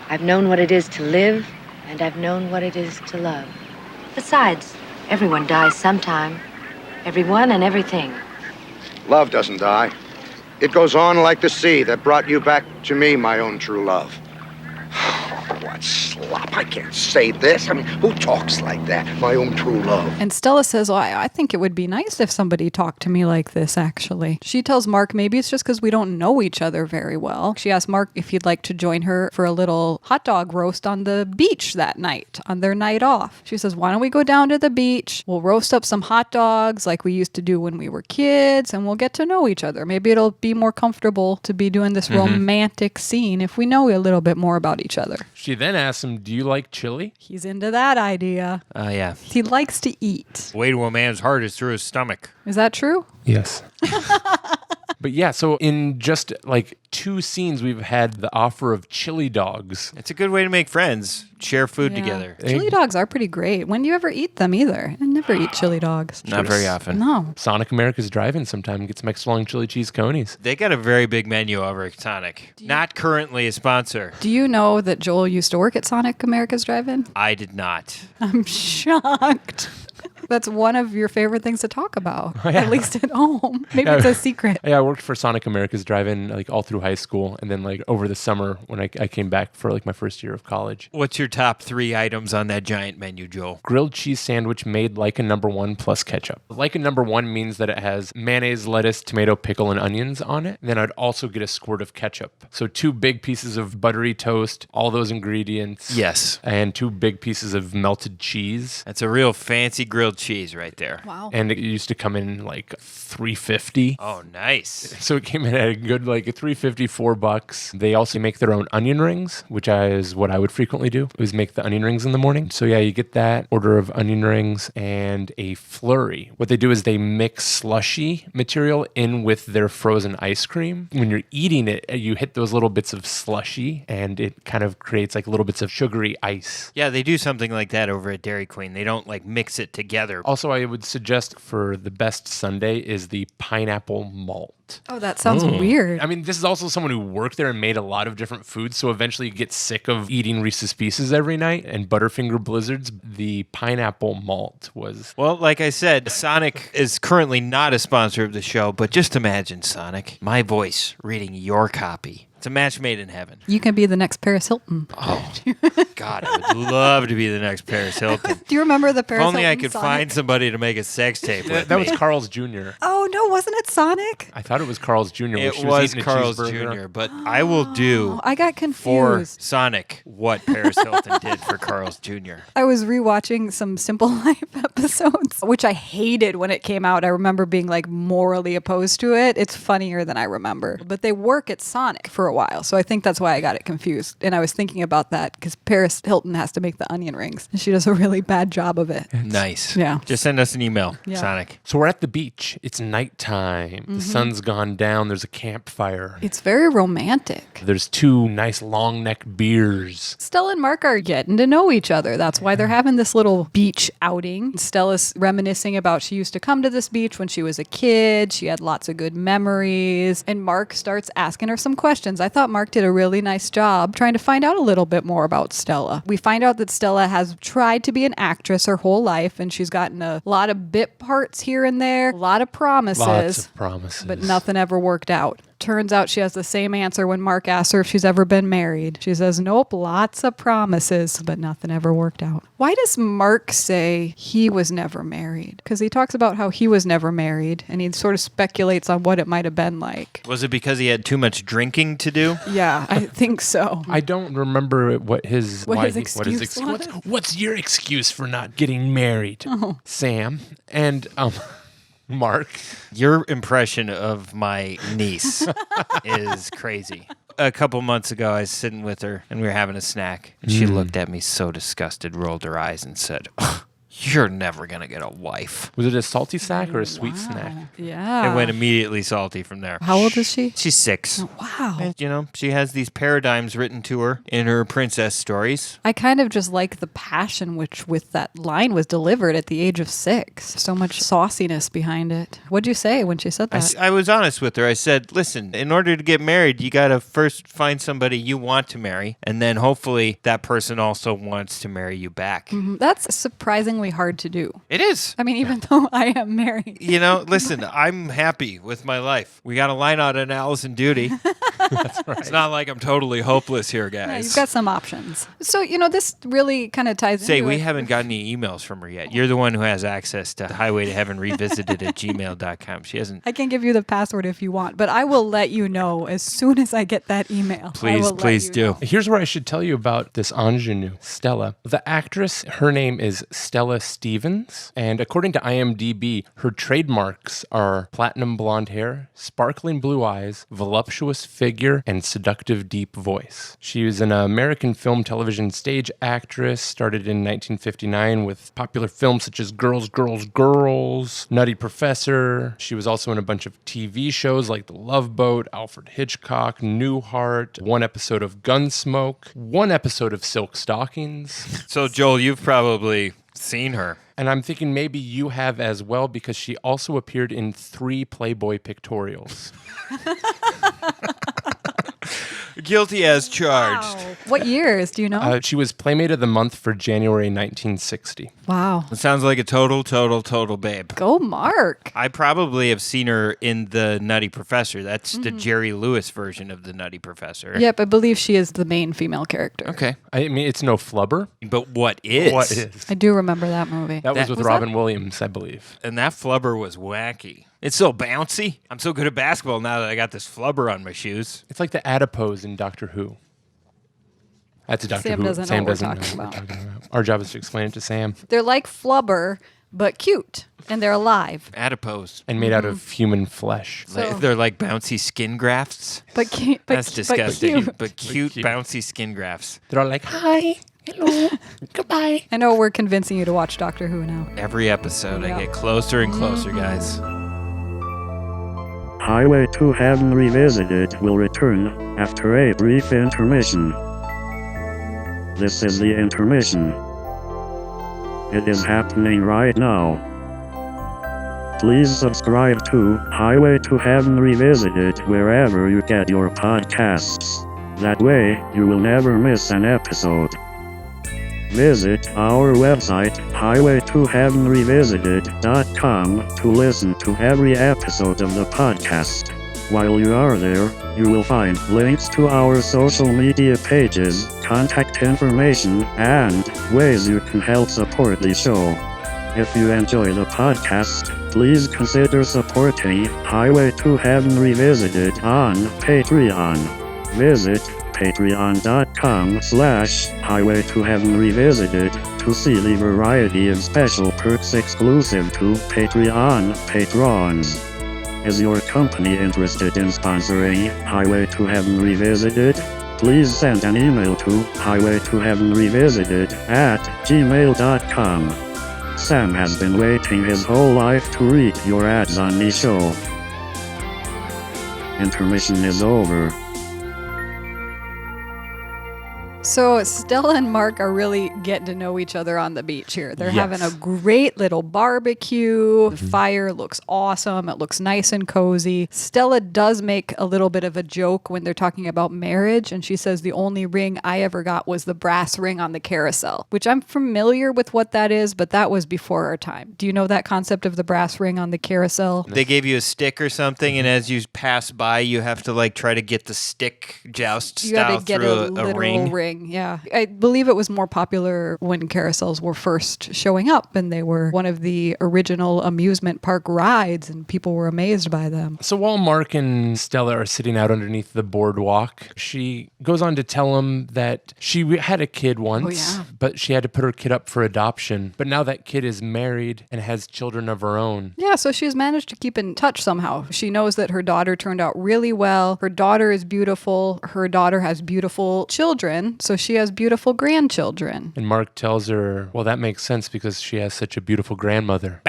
I've known what it is to live, and I've known what it is to love. Besides, everyone dies sometime. Everyone and everything.
Love doesn't die. It goes on like the sea that brought you back to me, my own true love. What slop. I can't say this. I mean, who talks like that? My own true love.
And Stella says, well, I think it would be nice if somebody talked to me like this, actually. She tells Mark maybe it's just because we don't know each other very well. She asks Mark if he'd like to join her for a little hot dog roast on the beach that night, on their night off. She says, why don't we go down to the beach? We'll roast up some hot dogs like we used to do when we were kids, and we'll get to know each other. Maybe it'll be more comfortable to be doing this romantic scene if we know a little bit more about each other.
She then asks him, do you like chili?
He's into that idea.
Oh, yeah.
He likes to eat.
The way to a man's heart is through his stomach.
Is that true?
Yes. But yeah, so in just like 2 scenes, we've had the offer of chili dogs.
It's a good way to make friends, share food together.
Chili dogs are pretty great. When do you ever eat them either? I never eat chili dogs.
Not very often.
No.
Sonic America's Drive-In sometime gets some extra long chili cheese conies.
They got a very big menu over at Sonic. Not currently a sponsor.
Do you know that Joel used to work at Sonic America's Drive-In?
I did not.
I'm shocked. That's one of your favorite things to talk about, at least at home. Maybe it's a secret.
Yeah, I worked for Sonic America's Drive-In like all through high school, and then like over the summer when I came back for like my first year of college.
What's your top 3 items on that giant menu, Joel?
Grilled cheese sandwich made like a number 1 plus ketchup. Like a number 1 means that it has mayonnaise, lettuce, tomato, pickle, and onions on it. Then I'd also get a squirt of ketchup. So 2 big pieces of buttery toast, all those ingredients.
Yes.
And 2 big pieces of melted cheese.
That's a real fancy grilled cheese right there.
Wow.
And it used to come in like $3.50.
Oh, nice.
So it came in at a good like $3.50, $4. They also make their own onion rings, which is what I would frequently do, is make the onion rings in the morning. So yeah, you get that order of onion rings and a flurry. What they do is they mix slushy material in with their frozen ice cream. When you're eating it, you hit those little bits of slushy and it kind of creates like little bits of sugary ice.
Yeah, they do something like that over at Dairy Queen. They don't like mix it together.
Also, I would suggest for the best sundae is the pineapple malt.
Oh, that sounds weird.
I mean, this is also someone who worked there and made a lot of different foods, so eventually you get sick of eating Reese's Pieces every night and Butterfinger Blizzards. The pineapple malt was...
Well, like I said, Sonic is currently not a sponsor of the show, but just imagine, Sonic, my voice reading your copy. It's a match made in heaven.
You can be the next Paris Hilton.
Oh, God, I would love to be the next Paris Hilton.
Do you remember the Paris
If only
Hilton
I could
Sonic?
find somebody to make a sex tape with
That
me.
was Carl's Jr.
Oh, no, wasn't it Sonic?
I thought it was Carl's Jr. when
It
she
was
eating a
Carl's
cheeseburger.
Jr., but I will do
Oh, I got
for
confused.
Sonic what Paris Hilton did for Carl's Jr.
I was rewatching some Simple Life episodes, which I hated when it came out. I remember being like morally opposed to it. It's funnier than I remember. But they work at Sonic for a while, so I think that's why I got it confused. And I was thinking about that because Paris Hilton has to make the onion rings, and she does a really bad job of it.
Nice.
Yeah.
Just send us an email,
Yeah.
Sonic.
So we're at the beach. It's nighttime. The sun's gone down. There's a campfire.
It's very romantic.
There's 2 nice long neck beers.
Stella and Mark are getting to know each other. That's why they're having this little beach outing. Stella's reminiscing about she used to come to this beach when she was a kid. She had lots of good memories. And Mark starts asking her some questions. I thought Mark did a really nice job trying to find out a little bit more about Stella. We find out that Stella has tried to be an actress her whole life, and she's gotten a lot of bit parts here and there, a lot of promises.
Lots of promises.
But nothing ever worked out. Turns out she has the same answer when Mark asks her if she's ever been married. She says, nope, lots of promises, but nothing ever worked out. Why does Mark say he was never married? Because he talks about how he was never married, and he sort of speculates on what it might have been like.
Was it because he had too much drinking to do?
Yeah, I think so.
I don't remember what his
excuse was.
What's your excuse for not getting married, Sam? And Mark.
Your impression of my niece is crazy. A couple months ago, I was sitting with her, and we were having a snack. And she looked at me so disgusted, rolled her eyes, and said, "You're never going to get a wife."
Was it a salty snack or a sweet snack?
Yeah.
It went immediately salty from there.
How old is she?
She's 6.
Oh, wow.
And, you know, she has these paradigms written to her in her princess stories.
I kind of just like the passion with that line was delivered at the age of 6. So much sauciness behind it. What'd you say when she said that?
I was honest with her. I said, listen, in order to get married, you got to first find somebody you want to marry. And then hopefully that person also wants to marry you back.
That's surprisingly hard to do.
It is.
I mean, even though I am married.
You know, listen, I'm happy with my life. We got a line out on Allison Duty. That's right. It's not like I'm totally hopeless here, guys.
Yeah, you've got some options. So, this really kind of ties
Say,
into
we
it.
haven't gotten any emails from her yet. You're the one who has access to Highway to Heaven Revisited at gmail.com. She hasn't.
I can give you the password if you want, but I will let you know as soon as I get that email.
Please do.
Know.
Here's where I should tell you about this ingenue, Stella. The actress, her name is Stella Stevens, and according to IMDb, her trademarks are platinum blonde hair, sparkling blue eyes, voluptuous figure, and seductive deep voice. She was an American film, television, stage actress, started in 1959 with popular films such as Girls, Girls, Girls, Nutty Professor. She was also in a bunch of TV shows like The Love Boat, Alfred Hitchcock, Newhart, one episode of Gunsmoke, one episode of Silk Stockings.
So, Joel, you've probably seen her.
And I'm thinking maybe you have as well, because she also appeared in 3 Playboy pictorials.
Guilty as charged.
Wow. What years? Do you know?
She was Playmate of the Month for January 1960.
Wow.
It sounds like a total babe.
Go, Mark.
I probably have seen her in The Nutty Professor. That's the Jerry Lewis version of The Nutty Professor.
Yep, I believe she is the main female character.
Okay.
I mean, it's no flubber.
But what is?
What is?
I do remember that movie.
That was with Robin Williams, I believe.
And that flubber was wacky. It's so bouncy. I'm so good at basketball now that I got this flubber on my shoes.
It's like the adipose in Doctor Who. That's a Doctor
Sam
Who.
doesn't
Sam
know what
doesn't
we're
know
talking
what we're
about.
talking about. Our job is to explain it to Sam.
They're like flubber, but cute, and they're alive.
Adipose.
And made out of human flesh.
They're like bouncy skin grafts.
But cute.
That's disgusting.
But
But cute, bouncy skin grafts.
They're all like, hi, hello, goodbye.
I know we're convincing you to watch Doctor Who now.
Every episode,
Yeah.
I get closer and closer, guys.
Highway to Heaven Revisited will return after a brief intermission. This is the intermission. It is happening right now. Please subscribe to Highway to Heaven Revisited wherever you get your podcasts. That way, you will never miss an episode. Visit our website, highwaytoheavenrevisited.com, to listen to every episode of the podcast. While you are there, you will find links to our social media pages, contact information, and ways you can help support the show. If you enjoy the podcast, please consider supporting Highway to Heaven Revisited on Patreon. Visit patreon.com/Highway to Heaven Revisited to see the variety of special perks exclusive to Patreon patrons. Is your company interested in sponsoring Highway to Heaven Revisited? Please send an email to highwaytoheavenrevisited@gmail.com. Sam has been waiting his whole life to read your ads on the show. Intermission is over.
So Stella and Mark are really getting to know each other on the beach here. They're having a great little barbecue. The fire looks awesome. It looks nice and cozy. Stella does make a little bit of a joke when they're talking about marriage, and she says the only ring I ever got was the brass ring on the carousel, which I'm familiar with what that is, but that was before our time. Do you know that concept of the brass ring on the carousel?
They gave you a stick or something, and as you pass by, you have to like try to get the stick joust
You got
style
to get
through
a
a
literal
ring.
ring. thing, yeah. I believe it was more popular when carousels were first showing up, and they were one of the original amusement park rides, and people were amazed by them.
So while Mark and Stella are sitting out underneath the boardwalk, she goes on to tell him that she had a kid once, but she had to put her kid up for adoption. But now that kid is married and has children of her own.
Yeah, so she's managed to keep in touch somehow. She knows that her daughter turned out really well. Her daughter is beautiful. Her daughter has beautiful children, so she has beautiful grandchildren.
And Mark tells her, well, that makes sense because she has such a beautiful grandmother.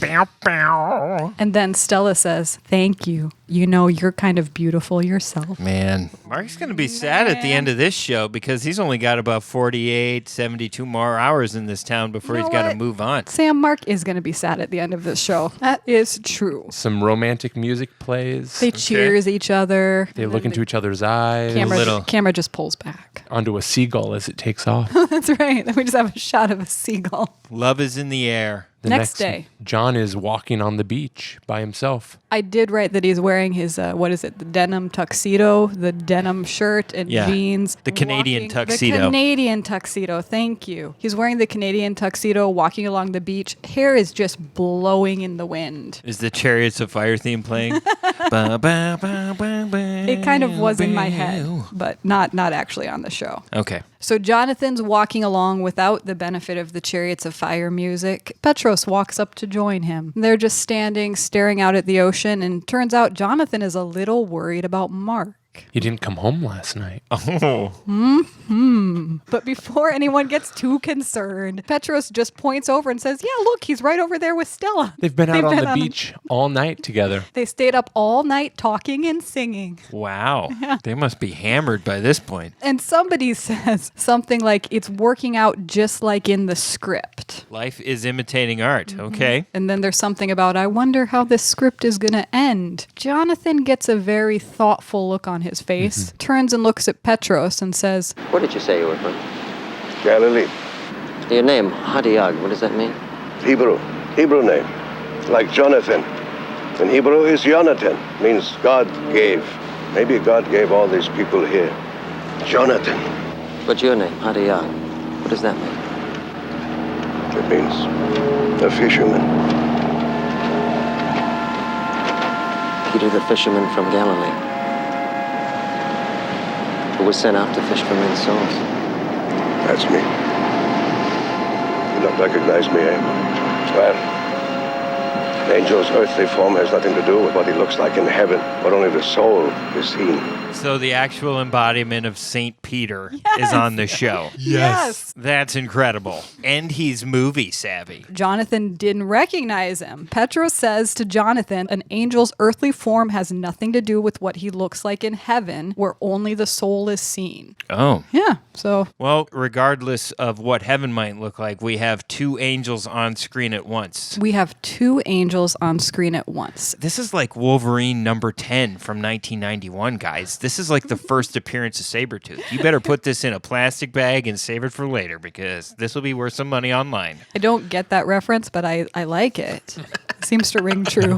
And then Stella says, thank you. You know, you're kind of beautiful yourself.
Man, Mark's going to be sad at the end of this show because he's only got about 48, 72 more hours in this town before he's got to move on.
Sam, Mark is going to be sad at the end of this show. That is true.
Some romantic music plays.
They cheers each other.
They look into each other's eyes.
Camera just pulls back.
Onto a seagull as it takes off.
That's right. Then we just have a shot of a seagull.
Love is in the air.
The
next day,
John is walking on the beach by himself.
I did write that he's wearing his, the denim tuxedo, the denim shirt and jeans.
The Canadian tuxedo.
The Canadian tuxedo, thank you. He's wearing the Canadian tuxedo, walking along the beach. Hair is just blowing in the wind.
Is the Chariots of Fire theme playing?
It kind of was in my head, but not actually on the show.
Okay.
So Jonathan's walking along without the benefit of the Chariots of Fire music. Petros walks up to join him. They're just standing, staring out at the ocean, and turns out Jonathan is a little worried about Mark.
He didn't come home last night.
Oh.
But before anyone gets too concerned, Petros just points over and says, yeah, look, he's right over there with Stella.
They've been out on the beach all night together.
They stayed up all night talking and singing.
Wow. Yeah. They must be hammered by this point.
And somebody says something like, it's working out just like in the script.
Life is imitating art. Okay.
And then there's something about, I wonder how this script is going to end. Jonathan gets a very thoughtful look on his face, turns and looks at Petros and says,
Where did you say you were from?
Galilee.
Your name, Hadiag, what does that mean?
Hebrew name. Like Jonathan. In Hebrew is Jonathan. Means God gave. Maybe God gave all these people here. Jonathan.
But your name, Hadiag, what does that mean?
It means a fisherman.
Peter the fisherman from Galilee, who was sent out to fish for men's souls.
That's me. You don't recognize me, eh? Well, an angel's earthly form has nothing to do with what he looks like in heaven, but only the soul is seen.
So the actual embodiment of St. Peter is on the show.
Yes.
That's incredible. And he's movie savvy.
Jonathan didn't recognize him. Petros says to Jonathan, an angel's earthly form has nothing to do with what he looks like in heaven, where only the soul is seen.
Oh.
Yeah, so.
Well, regardless of what heaven might look like, we have two angels on screen at once.
We have two angels on screen at once.
This is like Wolverine number 10 from 1991, guys. This is like the first appearance of Sabretooth. You better put this in a plastic bag and save it for later because this will be worth some money online.
I don't get that reference, but I like it. Seems to ring true.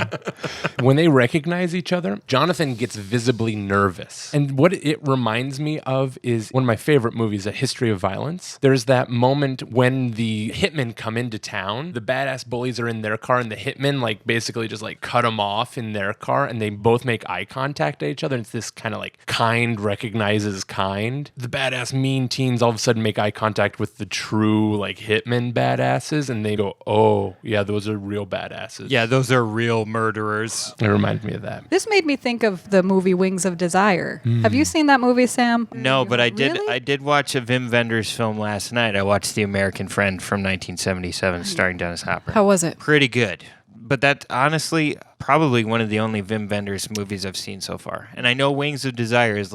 When they recognize each other, Jonathan gets visibly nervous. And what it reminds me of is one of my favorite movies, A History of Violence. There's that moment when the hitmen come into town. The badass bullies are in their car and the hitmen basically just cut them off in their car and they both make eye contact at each other. And it's this kind of kind recognizes kind. The badass mean teens all of a sudden make eye contact with the true hitmen badasses and they go, oh, yeah, those are real badasses.
Yeah, those are real murderers.
It reminded me of that.
This made me think of the movie Wings of Desire. Have you seen that movie, Sam?
No, but I did.
Really?
I did watch a Wim Wenders film last night. I watched The American Friend from 1977, starring Dennis Hopper.
How was it?
Pretty good. But that, honestly, probably one of the only Wim Wenders movies I've seen so far. And I know Wings of Desire is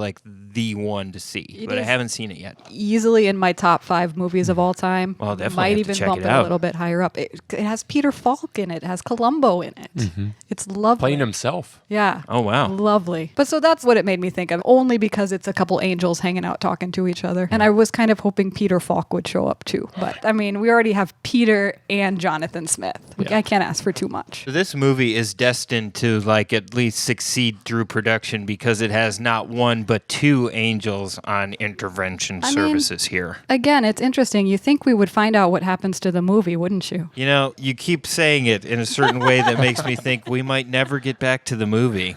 the one to see, but I haven't seen it yet.
Easily in my top 5 movies of all time.
Well, definitely
might
have to
even
check
bump
it
it
out.
a little bit higher up. It has Peter Falk in it. It has Columbo in it.
Mm-hmm.
It's lovely.
Playing himself.
Yeah.
Oh, wow.
Lovely. But so that's what it made me think of, only because it's a couple angels hanging out talking to each other. And I was kind of hoping Peter Falk would show up too. But we already have Peter and Jonathan Smith.
Yeah.
I can't ask for too much.
So this movie is destined destined to like at least succeed through production because it has not one but two angels on intervention services here.
Again, it's interesting. You think we would find out what happens to the movie, wouldn't you?
You know, you keep saying it in a certain way that makes me think we might never get back to the movie.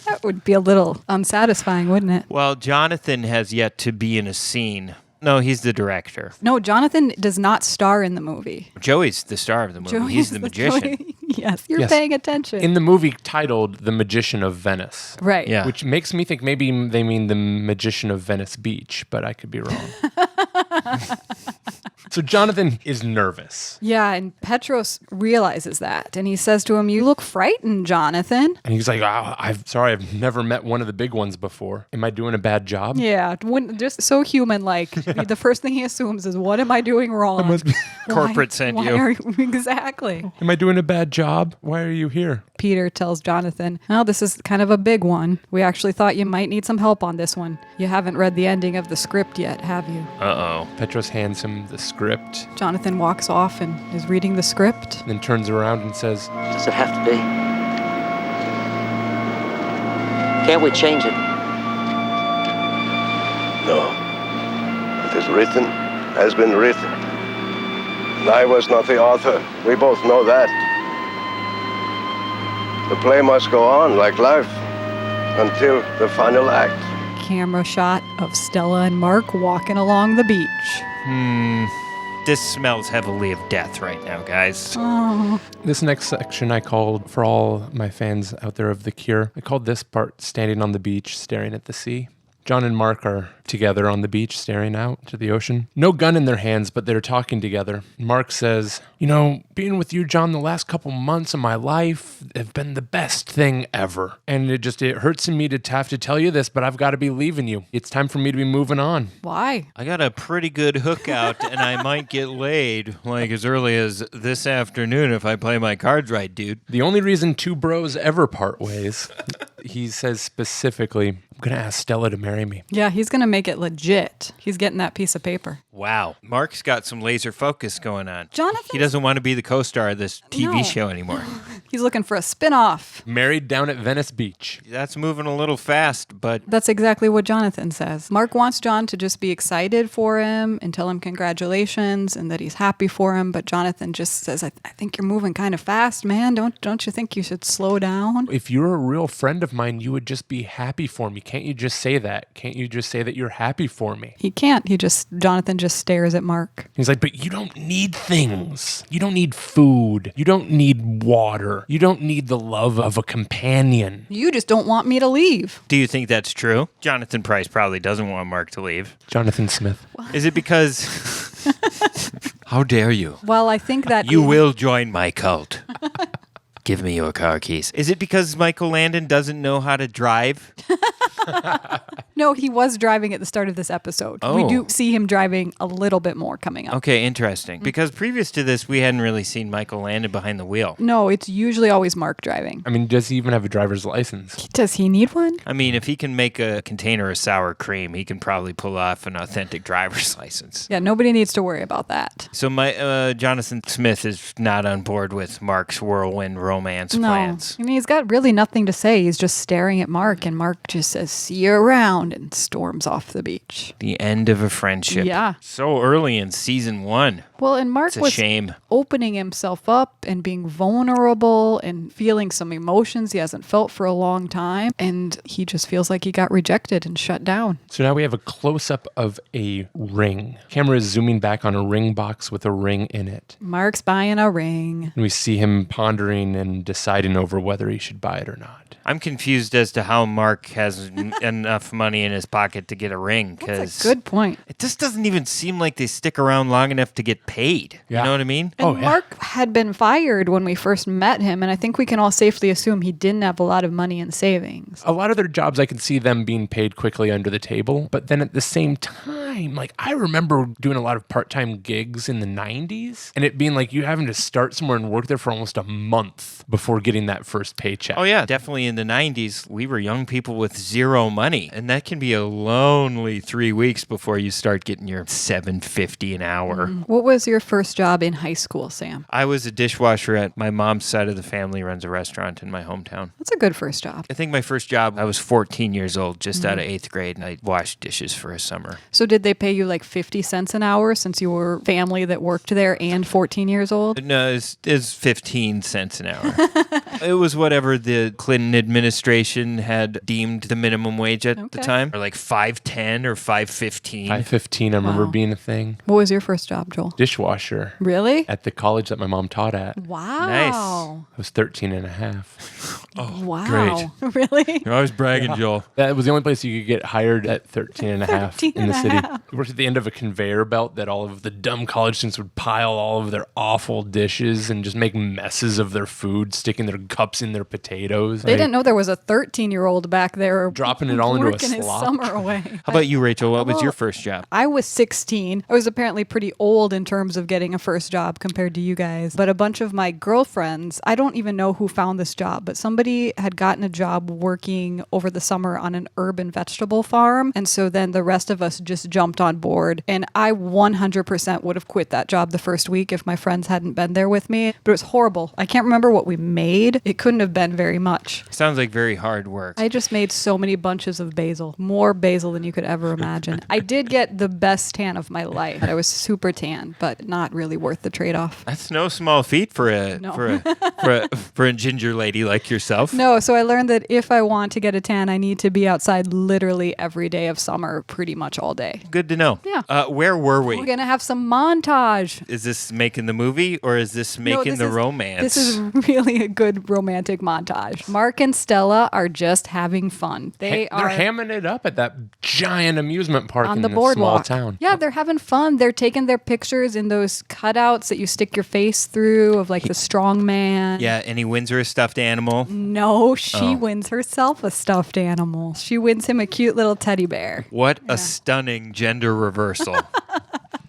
That would be a little unsatisfying, wouldn't it?
Well, Jonathan has yet to be in a scene. No, he's the director.
No, Jonathan does not star in the movie.
Joey's the star of the movie. He's the magician.
Yes, you're paying attention.
In the movie titled The Magician of Venice.
Right.
Yeah.
Which makes me think maybe they mean The Magician of Venice Beach, but I could be wrong. So Jonathan is nervous.
Yeah, and Petros realizes that. And he says to him, "You look frightened, Jonathan."
And he's like, I'm sorry, I've never met one of the big ones before. Am I doing a bad job?
Yeah, just so human-like. The first thing he assumes is, what am I doing wrong?
Corporate sent you.
Exactly.
Am I doing a bad job? Why are you here?
Peter tells Jonathan, "Oh, this is kind of a big one. We actually thought you might need some help on this one. You haven't read the ending of the script yet, have you?"
Uh-oh.
Petros hands him the script,
Jonathan walks off and is reading the script.
then turns around and says,
Does it have to be? Can't we change it?
No. What is written has been written. And I was not the author. We both know that. The play must go on like life until the final act.
Camera shot of Stella and Mark walking along the beach.
This smells heavily of death right now, guys.
Oh.
This next section I called, for all my fans out there of The Cure, I called this part Standing on the Beach, Staring at the Sea. John and Mark are together on the beach, staring out to the ocean. No gun in their hands, but they're talking together. Mark says, "You know, being with you, John, the last couple months of my life have been the best thing ever. And it hurts me to have to tell you this, but I've got to be leaving you. It's time for me to be moving on."
Why?
I got a pretty good hookout, and I might get laid like as early as this afternoon if I play my cards right, dude.
The only reason two bros ever part ways, he says specifically, "I'm going to ask Stella to marry me."
Yeah, he's going to make it legit. He's getting that piece of paper.
Wow. Mark's got some laser focus going on.
Jonathan?
He doesn't want to be the co-star of this TV
No.
show anymore.
He's looking for a spin-off.
Married down at Venice Beach.
That's moving a little fast, but
That's exactly what Jonathan says. Mark wants John to just be excited for him and tell him congratulations and that he's happy for him, but Jonathan just says, I think you're moving kind of fast, man. Don't you think you should slow down?
If you're a real friend of mine, you would just be happy for me. Can't you just say that? Can't you just say that you're happy for me?
He can't. Jonathan just stares at Mark.
He's like, "But you don't need things. You don't need food. You don't need water. You don't need the love of a companion."
You just don't want me to leave.
do you think that's true? Jonathan Price probably doesn't want Mark to leave.
Jonathan Smith.
Is it because... How dare you?
Well, I think that
You will join my cult. Give me your car keys. Is it because Michael Landon doesn't know how to drive?
No, he was driving at the start of this episode.
Oh.
We do see him driving a little bit more coming up.
Okay, interesting. Because previous to this, we hadn't really seen Michael Landon behind the wheel.
No, it's usually always Mark driving.
I mean, does he even have a driver's license?
Does he need one?
I mean, if he can make a container of sour cream, he can probably pull off an authentic driver's license.
Yeah, nobody needs to worry about that.
So my Jonathan Smith is not on board with Mark's whirlwind romance plans.
I mean, he's got really nothing to say. He's just staring at Mark, and Mark just says, "See you around," and storms off the beach.
The end of a friendship.
Yeah.
So early in season 1.
Well, and Mark
It's a
was
shame.
opening himself up and being vulnerable and feeling some emotions he hasn't felt for a long time. And he just feels like he got rejected and shut down.
So now we have a close-up of a ring. Camera is zooming back on a ring box with a ring in it.
Mark's buying a ring.
And we see him pondering and deciding over whether he should buy it or not.
I'm confused as to how Mark has enough money in his pocket to get a ring.
That's a good point.
It just doesn't even seem like they stick around long enough to get paid.
Yeah.
You know what I mean?
And Mark had been fired when we first met him, and I think we can all safely assume he didn't have a lot of money in savings.
A lot of their jobs, I can see them being paid quickly under the table. But then at the same time, like I remember doing a lot of part-time gigs in the 90s and it being like you having to start somewhere and work there for almost a month before getting that first paycheck.
Oh, yeah. Definitely in the 90s, we were young people with zero money. And that can be a lonely 3 weeks before you start getting your $7.50 an hour.
What was was your first job in high school, Sam?
I was a dishwasher at my mom's side of the family runs a restaurant in my hometown.
That's a good first job.
I think my first job, I was 14 years old, just out of 8th grade, and I washed dishes for a summer.
So did they pay you like 50 cents an hour since you were family that worked there and 14 years old?
No, it was 15 cents an hour. It was whatever the Clinton administration had deemed the minimum wage at the time, or like $5.10 or $5.15.
$5.15, I remember being a thing.
What was your first job, Joel?
Dishwasher.
Really?
At the college that my mom taught at.
Wow.
Nice.
I was 13 and a half.
Wow.
Great.
Really?
You're always bragging, Joel.
That was the only place you could get hired at 13 and a half
13
in the
and a
city.
half.
We worked at the end of a conveyor belt that all of the dumb college students would pile all of their awful dishes and just make messes of their food, sticking their cups in their potatoes.
They didn't know there was a 13-year-old back there
dropping it all into a
working his
slop.
summer away.
How about you, Rachel? What was your first job?
I was 16. I was apparently pretty old in terms of getting a first job compared to you guys. But a bunch of my girlfriends, I don't even know who found this job, but somebody had gotten a job working over the summer on an herb and vegetable farm. And so then the rest of us just jumped on board. And I 100% would have quit that job the first week if my friends hadn't been there with me. But it was horrible. I can't remember what we made. It couldn't have been very much.
Sounds like very hard work.
I just made so many bunches of basil. More basil than you could ever imagine. I did get the best tan of my life. I was super tan, but not really worth the trade-off.
That's no small feat for a ginger lady like yourself.
No, so I learned that if I want to get a tan, I need to be outside literally every day of summer, pretty much all day.
Good to know.
Yeah.
Where were we?
We're going to have some montage.
Is this making the movie or is this making the romance?
This is really a good romantic montage. Mark and Stella are just having fun. They're
hamming it up at that giant amusement park
on
in
the
this
boardwalk.
small town.
Yeah, they're having fun. They're taking their pictures in those cutouts that you stick your face through of like the strong man.
Yeah, and he wins her a stuffed animal.
No, she wins herself a stuffed animal. She wins him a cute little teddy bear.
What a stunning gender reversal.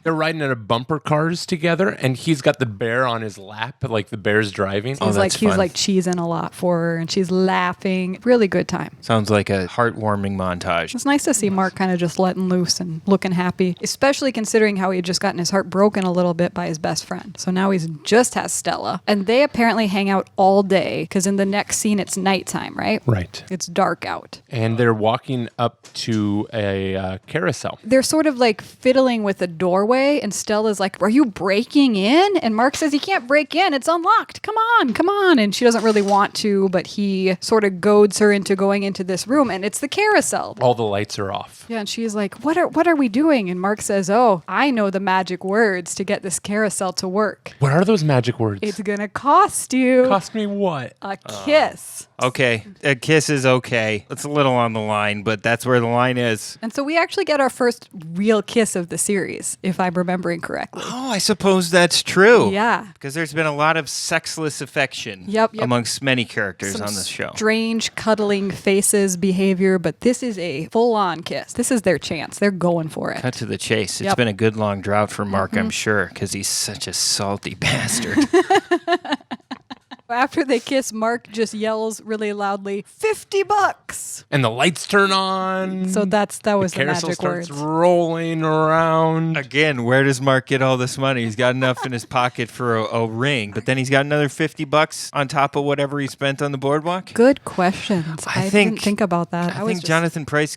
They're riding in a bumper cars together, and he's got the bear on his lap, like the bear's driving.
He's like cheesing a lot for her, and she's laughing. Really good time.
Sounds like a heartwarming montage.
It's nice to see Mark kind of just letting loose and looking happy, especially considering how he had just gotten his heart broken a little bit by his best friend. So now he's just has Stella, and they apparently hang out all day because in the next scene it's nighttime, right?
Right.
It's dark out.
And they're walking up to a carousel.
They're sort of like fiddling with a doorway, and Stella's like, "Are you breaking in?" And Mark says, "You can't break in. It's unlocked. Come on." And she doesn't really want to, but he sort of goads her into going into this room, and it's the carousel.
All the lights are off.
Yeah, and she's like, what are we doing? And Mark says, "Oh, I know the magic words to get this carousel to work.
What are those magic words?
It's gonna cost you
Cost me what?
a kiss."
Okay, a kiss is okay. It's a little on the line, but that's where the line is.
And so we actually get our first real kiss of the series, if I'm remembering correctly.
Oh, I suppose that's true.
Yeah.
Because there's been a lot of sexless affection amongst many characters on this show.
Strange cuddling faces behavior, but this is a full-on kiss. This is their chance. They're going for it.
Cut to the chase. It's
Yep.
been a good long drought for Mark, I'm sure, because he's such a salty bastard.
After they kiss, Mark just yells really loudly, $50.
And the lights turn on.
So that was the
carousel
magic
starts
words.
rolling around.
Again, where does Mark get all this money? He's got enough in his pocket for a ring, but then he's got another $50 on top of whatever he spent on the boardwalk.
Good questions. I didn't think about that.
I think Jonathan Price.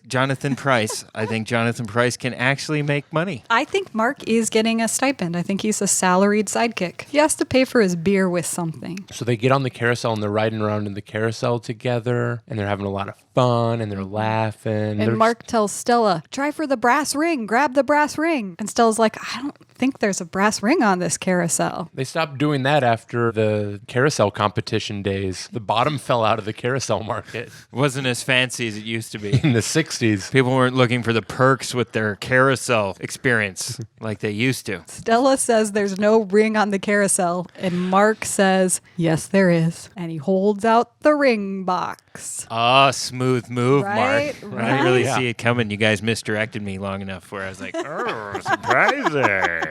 I think Jonathan Price can actually make money.
I think Mark is getting a stipend. I think he's a salaried sidekick. He has to pay for his beer with something.
So they get on the carousel and they're riding around in the carousel together and they're having a lot of fun and they're laughing.
And Mark tells Stella, "Try for the brass ring. Grab the brass ring." And Stella's like, "I don't think there's a brass ring on this carousel."
They stopped doing that after the carousel competition days. The bottom fell out of the carousel market.
It wasn't as fancy as it used to be.
In the 60s.
People weren't looking for the perks with their carousel experience like they used to.
Stella says there's no ring on the carousel. And Mark says, "Yes, there is." And he holds out the ring box.
Ah, smooth move,
Right?
Mark. I didn't really see it coming. You guys misdirected me long enough where I was like, oh, surprising.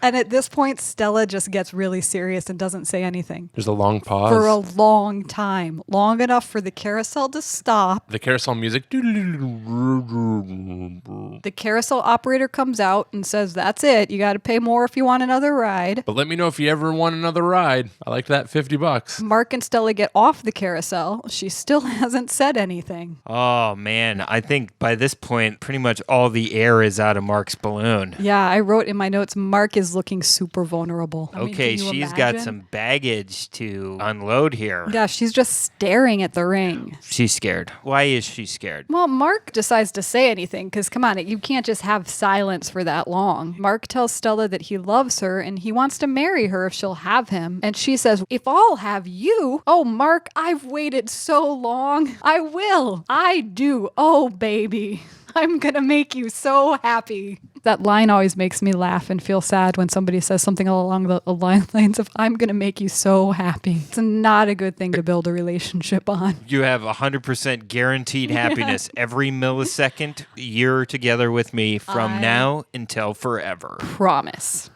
And at this point, Stella just gets really serious and doesn't say anything.
There's a long pause.
For a long time. Long enough for the carousel to stop.
The carousel music.
The carousel operator comes out and says, that's it. You got to pay more if you want another ride.
But let me know if you ever want another ride. I like that $50.
Mark and Stella get off the carousel. She still hasn't said anything.
Oh, man. I think by this point, pretty much all the air is out of Mark's balloon.
Yeah, I wrote in my notes, Mark is looking super vulnerable.
Okay, she's got some baggage to unload here.
Yeah, she's just staring at the ring.
She's scared. Why is she scared?
Well, Mark decides to say anything because, come on, you can't just have silence for that long. Mark tells Stella that he loves her and he wants to marry her if she'll have him. And she says, if I'll have you, oh, Mark, I've waited so long. I will. I do. Oh, baby. I'm going to make you so happy. That line always makes me laugh and feel sad when somebody says something along the lines of, I'm going to make you so happy. It's not a good thing to build a relationship on.
You have 100% guaranteed happiness every millisecond you're together with me from now until forever.
Promise.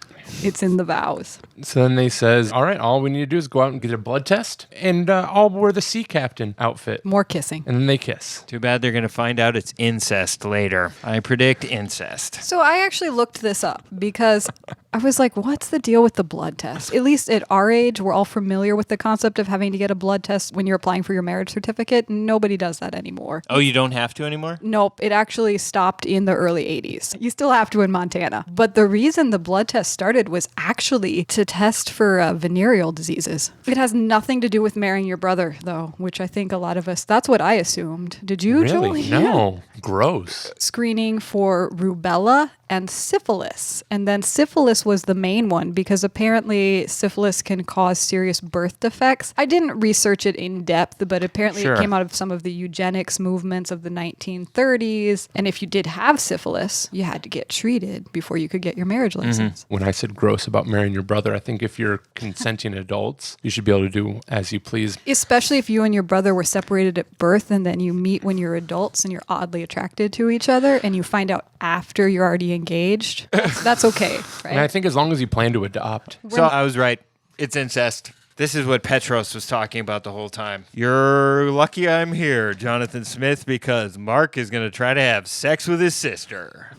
It's in the vows.
So then they says, all right, all we need to do is go out and get a blood test, and I'll wear the sea captain outfit.
More kissing.
And then they kiss.
Too bad they're going to find out it's incest later. I predict incest.
So I actually looked this up because I was like, what's the deal with the blood test? At least at our age, we're all familiar with the concept of having to get a blood test when you're applying for your marriage certificate. Nobody does that anymore.
Oh, you don't have to anymore?
Nope. It actually stopped in the early 80s. You still have to in Montana. But the reason the blood test started was actually to test for venereal diseases. It has nothing to do with marrying your brother, though, which I think a lot of us, that's what I assumed. Did you,
Really?
Julie?
No. Gross.
Screening for rubella and syphilis. And then syphilis was the main one because apparently syphilis can cause serious birth defects. I didn't research it in depth, but apparently it came out of some of the eugenics movements of the 1930s. And if you did have syphilis, you had to get treated before you could get your marriage license.
When I said gross about marrying your brother, I think if you're consenting adults, you should be able to do as you please.
Especially if you and your brother were separated at birth and then you meet when you're adults and you're oddly attracted to each other and you find out after you're already engaged. That's okay, right?
And I think as long as you plan to adopt.
So I was right. It's incest. This is what Petros was talking about the whole time. You're lucky I'm here, Jonathan Smith, because Mark is going to try to have sex with his sister.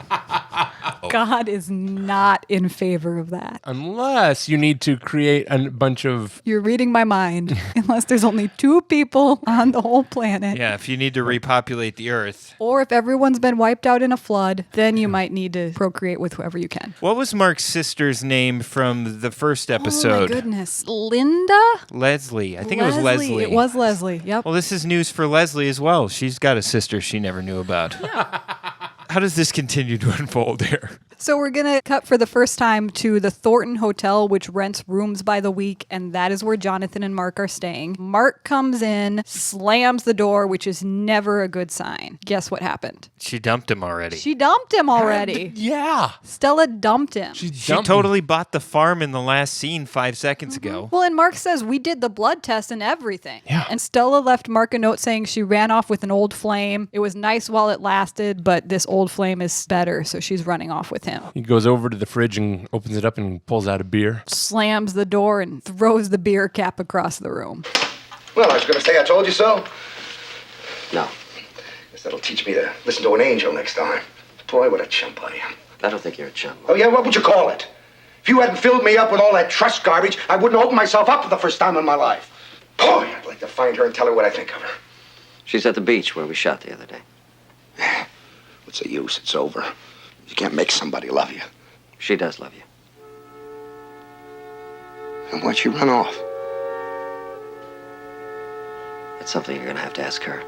God is not in favor of that.
Unless you need to create a bunch of...
You're reading my mind. Unless there's only 2 people on the whole planet.
Yeah, if you need to repopulate the earth.
Or if everyone's been wiped out in a flood, then you might need to procreate with whoever you can.
What was Mark's sister's name from the first episode?
Oh my goodness. Linda?
Leslie. I think it was Leslie.
It was Leslie, yep.
Well, this is news for Leslie as well. She's got a sister she never knew about. How does this continue to unfold here?
So we're going to cut for the first time to the Thornton Hotel, which rents rooms by the week, and that is where Jonathan and Mark are staying. Mark comes in, slams the door, which is never a good sign. Guess what happened?
She dumped him already.
She dumped him already.
Yeah.
Stella dumped him.
She totally bought the farm in the last scene 5 seconds ago.
Well, and Mark says, we did the blood test and everything.
Yeah.
And Stella left Mark a note saying she ran off with an old flame. It was nice while it lasted, but this old flame is better, so she's running off with him.
He goes over to the fridge and opens it up and pulls out a beer.
Slams the door and throws the beer cap across the room.
Well, I was going to say I told you so. No. Guess that'll teach me to listen to an angel next time. Boy, what a chump I am.
I don't think you're a chump.
Oh, yeah? What would you call it? If you hadn't filled me up with all that trust garbage, I wouldn't open myself up for the first time in my life. Boy, I'd like to find her and tell her what I think of her.
She's at the beach where we shot the other day.
What's the use? It's over. You can't make somebody love you.
She does love you.
And why'd she run off?
That's something you're going to have to ask her.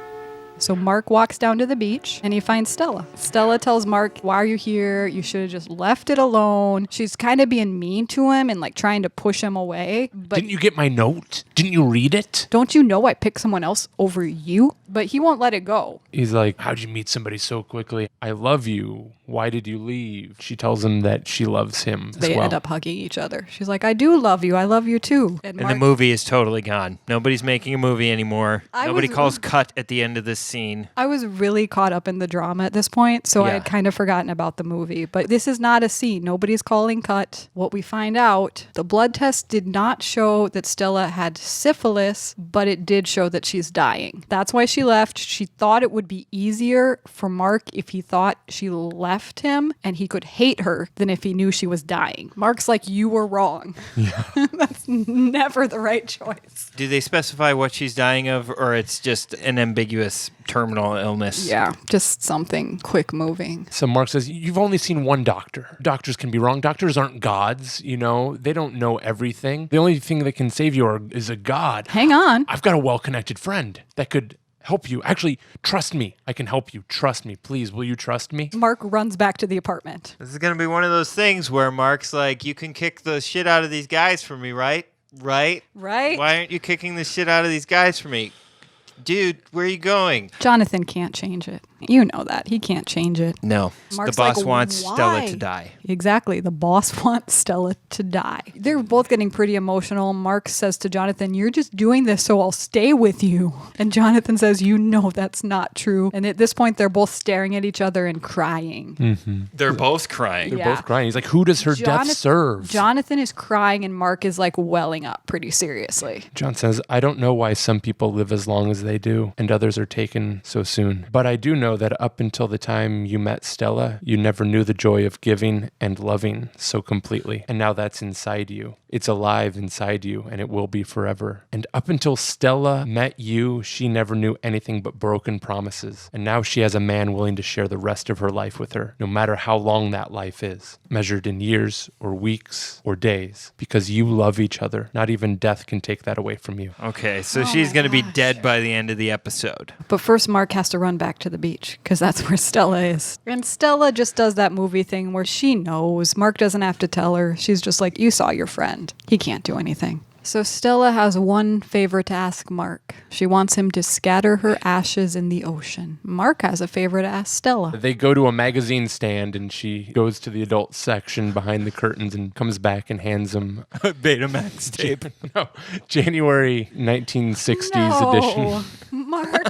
So Mark walks down to the beach and he finds Stella. Stella tells Mark, why are you here? You should have just left it alone. She's kind of being mean to him and like trying to push him away. But
didn't you get my note? Didn't you read it?
Don't you know I picked someone else over you? But he won't let it go.
He's like, how'd you meet somebody so quickly? I love you. Why did you leave? She tells him that she loves him as
They
well.
end up hugging each other. She's like, I do love you. I love you too.
And the movie is totally gone. Nobody's making a movie anymore. Nobody calls cut at the end of this scene.
I was really caught up in the drama at this point, so I had kind of forgotten about the movie. But this is not a scene. Nobody's calling cut. What we find out, the blood test did not show that Stella had syphilis, but it did show that she's dying. That's why she left. She thought it would be easier for Mark if he thought she left him and he could hate her than if he knew she was dying. Mark's like, you were wrong. Yeah. That's never the right choice.
Do they specify what she's dying of, or it's just an ambiguous terminal illness?
Yeah, just something quick moving.
So Mark says, you've only seen one doctor. Doctors can be wrong. Doctors aren't gods, you know. They don't know everything. The only thing that can save you is a god.
Hang on.
I've got a well-connected friend that could help you. Actually, trust me. I can help you. Trust me. Please, will you trust me?
Mark runs back to the apartment.
This is going to be one of those things where Mark's like, you can kick the shit out of these guys for me, right? Right?
Right?
Why aren't you kicking the shit out of these guys for me? Dude, where are you going?
Jonathan can't change it. You know that. He can't change it.
No.
Mark's
the boss
like,
wants
why?
Stella to die.
Exactly. The boss wants Stella to die. They're both getting pretty emotional. Mark says to Jonathan, you're just doing this so I'll stay with you. And Jonathan says, you know that's not true. And at this point, they're both staring at each other and crying.
Mm-hmm.
They're both crying.
They're both crying. He's like, who does her death serve?
Jonathan is crying and Mark is like welling up pretty seriously.
John says, I don't know why some people live as long as they do and others are taken so soon. But I do know that up until the time you met Stella, you never knew the joy of giving and loving so completely. And now that's inside you. It's alive inside you, and it will be forever. And up until Stella met you, she never knew anything but broken promises. And now she has a man willing to share the rest of her life with her, no matter how long that life is, measured in years or weeks or days. Because you love each other. Not even death can take that away from you.
Okay, so she's going to be dead by the end of the episode.
But first, Mark has to run back to the beach, because that's where Stella is. And Stella just does that movie thing where she knows. Mark doesn't have to tell her. She's just like, you saw your friend. He can't do anything. So Stella has one favor to ask Mark. She wants him to scatter her ashes in the ocean. Mark has a favor to ask Stella.
They go to a magazine stand and she goes to the adult section behind the curtains and comes back and hands him
a Betamax tape.
No, January 1960s edition.
Mark.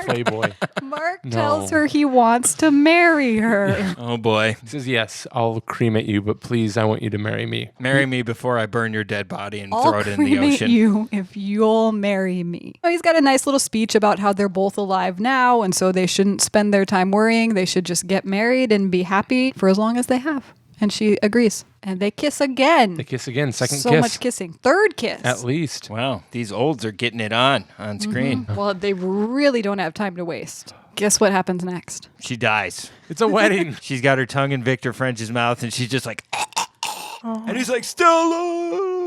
Playboy.
Mark tells her he wants to marry her.
Yeah.
Oh boy.
He says, yes, I'll cremate you, but please, I want you to marry me.
Marry me before I burn your dead body and
I'll
throw it in the
cremate
ocean.
you if you'll marry me. Oh, he's got a nice little speech about how they're both alive now, and so they shouldn't spend their time worrying. They should just get married and be happy for as long as they have. And she agrees. And they kiss again.
They kiss again. Second kiss.
So much kissing. Third kiss.
At least.
Wow. These olds are getting it on screen.
Mm-hmm. Well, they really don't have time to waste. Guess what happens next?
She dies.
It's a wedding.
She's got her tongue in Victor French's mouth, and she's just like... And he's like, Stella!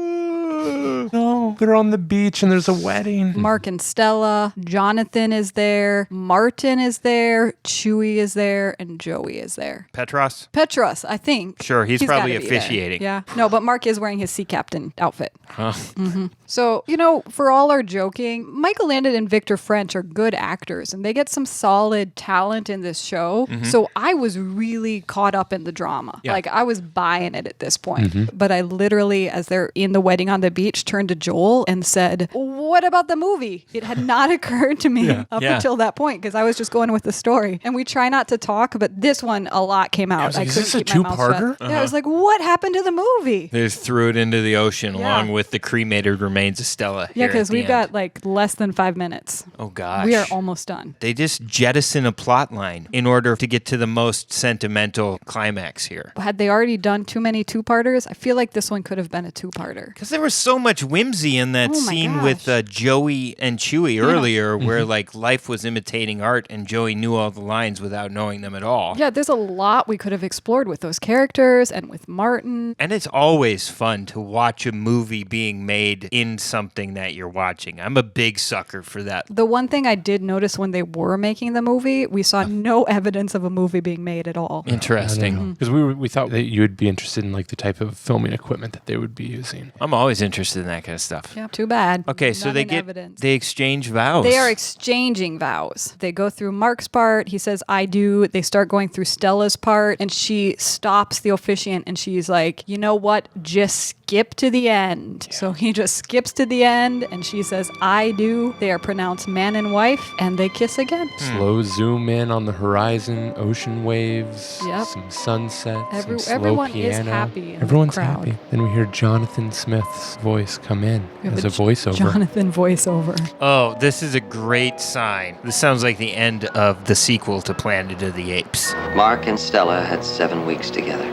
No, they're on the beach and there's a wedding.
Mark and Stella, Jonathan is there, Martin is there, Chewie is there, and Joey is there.
Petros?
Petros, I think.
Sure, he's probably
gotta be there.
officiating.
Yeah. No, but Mark is wearing his sea captain outfit.
Huh.
Mm-hmm. So, you know, for all our joking, Michael Landon and Victor French are good actors, and they get some solid talent in this show.
Mm-hmm.
So I was really caught up in the drama.
Yeah.
Like, I was buying it at this point. But I literally, as they're in the wedding on the beach, turned to Joel and said, what about the movie? It had not occurred to me up until that point, because I was just going with the story. And we try not to talk, but this one, a lot came out.
I was like, is
couldn't
this a
keep my mouth shut.
two-parter?
Yeah, I was like, what happened to the movie?
They just threw it into the ocean along with the cremated remains of Stella.
Yeah, because we've got
end.
like less than 5 minutes.
Oh, gosh.
We are almost done.
They just jettison a plot line in order to get to the most sentimental climax here.
Had they already done too many two-parters, I feel like this one could have been a two-parter.
Because there was so much whimsy in that scene with Joey and Chewie earlier where like life was imitating art and Joey knew all the lines without knowing them at all.
Yeah, there's a lot we could have explored with those characters and with Martin.
And it's always fun to watch a movie being made in something that you're watching. I'm a big sucker for that.
The one thing I did notice when they were making the movie, we saw no evidence of a movie being made at all.
Interesting.
Because we thought that you would be interested in like the type of filming equipment that they would be using.
I'm always interested in that kind of stuff.
Yeah, too bad.
Okay, so they exchange vows.
They are exchanging vows. They go through Mark's part. He says, I do. They start going through Stella's part, and she stops the officiant, and she's like, you know what? Just skip to the end. So he just skips to the end, and she says, I do. They are pronounced man and wife, and they kiss again.
Slow zoom in on the horizon, ocean waves,
Yep.
some sunset, some slow
everyone
piano.
is happy in the
Everyone's
crowd.
happy. Then we hear Jonathan Smith's voice come in
We have
as a voiceover.
Jonathan voiceover.
Oh, this is a great sign. This sounds like the end of the sequel to Planet of the Apes.
Mark and Stella had 7 weeks together.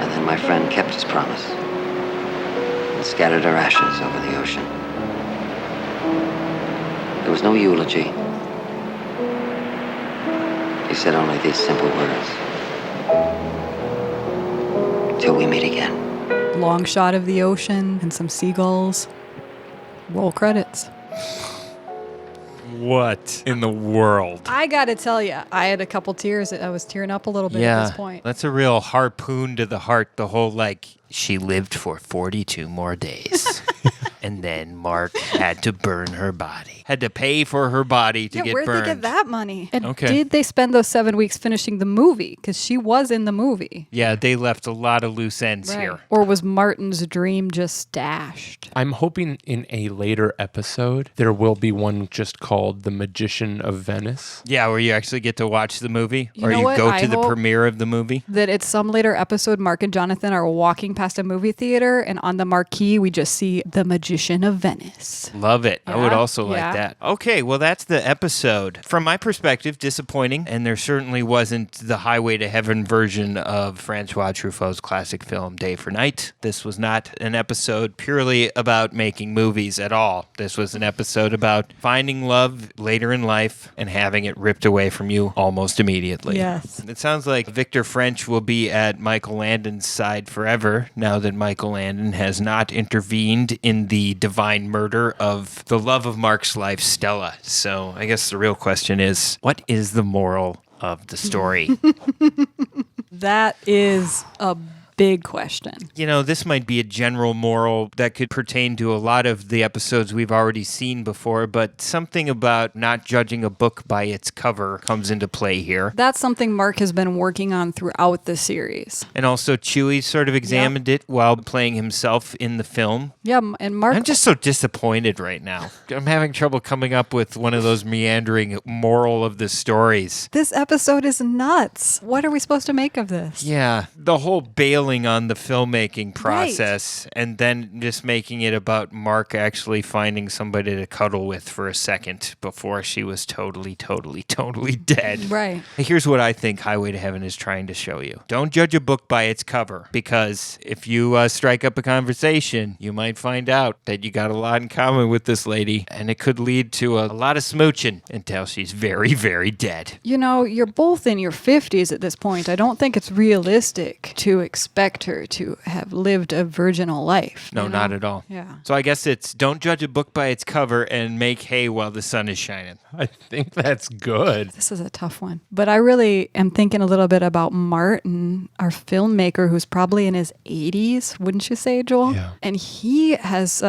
And then my friend kept his promise and scattered her ashes over the ocean. There was no eulogy. He said only these simple words. Till we meet again.
Long shot of the ocean and some seagulls. Roll credits.
What in the world?
I gotta tell you, I had a couple tears. I was tearing up a little bit at this point.
That's a real harpoon to the heart. The whole, like, she lived for 42 more days. And then Mark had to burn her body. Had to pay for her body to get
where'd
burned.
they get that money? And
Okay.
did they spend those 7 weeks finishing the movie? Because she was in the movie.
Yeah, they left a lot of loose ends here.
Or was Martin's dream just dashed?
I'm hoping in a later episode there will be one just called The Magician of Venice.
Yeah, where you actually get to watch the movie.
You
or
know
you
what?
go
I
to the
hope-
premiere of the movie.
That at some later episode, Mark and Jonathan are walking past a movie theater, and on the marquee, we just see The Magician of Venice.
Love it. I would
Yeah?
also like
Yeah.
that. Okay, well, that's the episode. From my perspective, disappointing, and there certainly wasn't the Highway to Heaven version of Francois Truffaut's classic film, Day for Night. This was not an episode purely about making movies at all. This was an episode about finding love later in life and having it ripped away from you almost immediately.
Yes.
It sounds like Victor French will be at Michael Landon's side forever now that Michael Landon has not intervened in the divine murder of the love of Mark's life, Stella. So I guess the real question is, what is the moral of the story?
That is a big question.
You know, this might be a general moral that could pertain to a lot of the episodes we've already seen before, but something about not judging a book by its cover comes into play here.
That's something Mark has been working on throughout the series.
And also, Chewie sort of examined it while playing himself in the film.
Yeah, and Mark...
I'm just so disappointed right now. I'm having trouble coming up with one of those meandering moral of the stories.
This episode is nuts. What are we supposed to make of this?
Yeah, the whole bailing on the filmmaking process and then just making it about Mark actually finding somebody to cuddle with for a second before she was totally dead.
Right.
Here's what I think Highway to Heaven is trying to show you. Don't judge a book by its cover, because if you strike up a conversation, you might find out that you got a lot in common with this lady, and it could lead to a lot of smooching until she's very, very dead.
You know, you're both in your 50s at this point. I don't think it's realistic to expect her to have lived a virginal life.
No,
you know?
not at all.
Yeah.
So I guess it's don't judge a book by its cover and make hay while the sun is shining.
I think that's good.
This is a tough one. But I really am thinking a little bit about Martin, our filmmaker, who's probably in his 80s, wouldn't you say, Joel?
Yeah.
And he has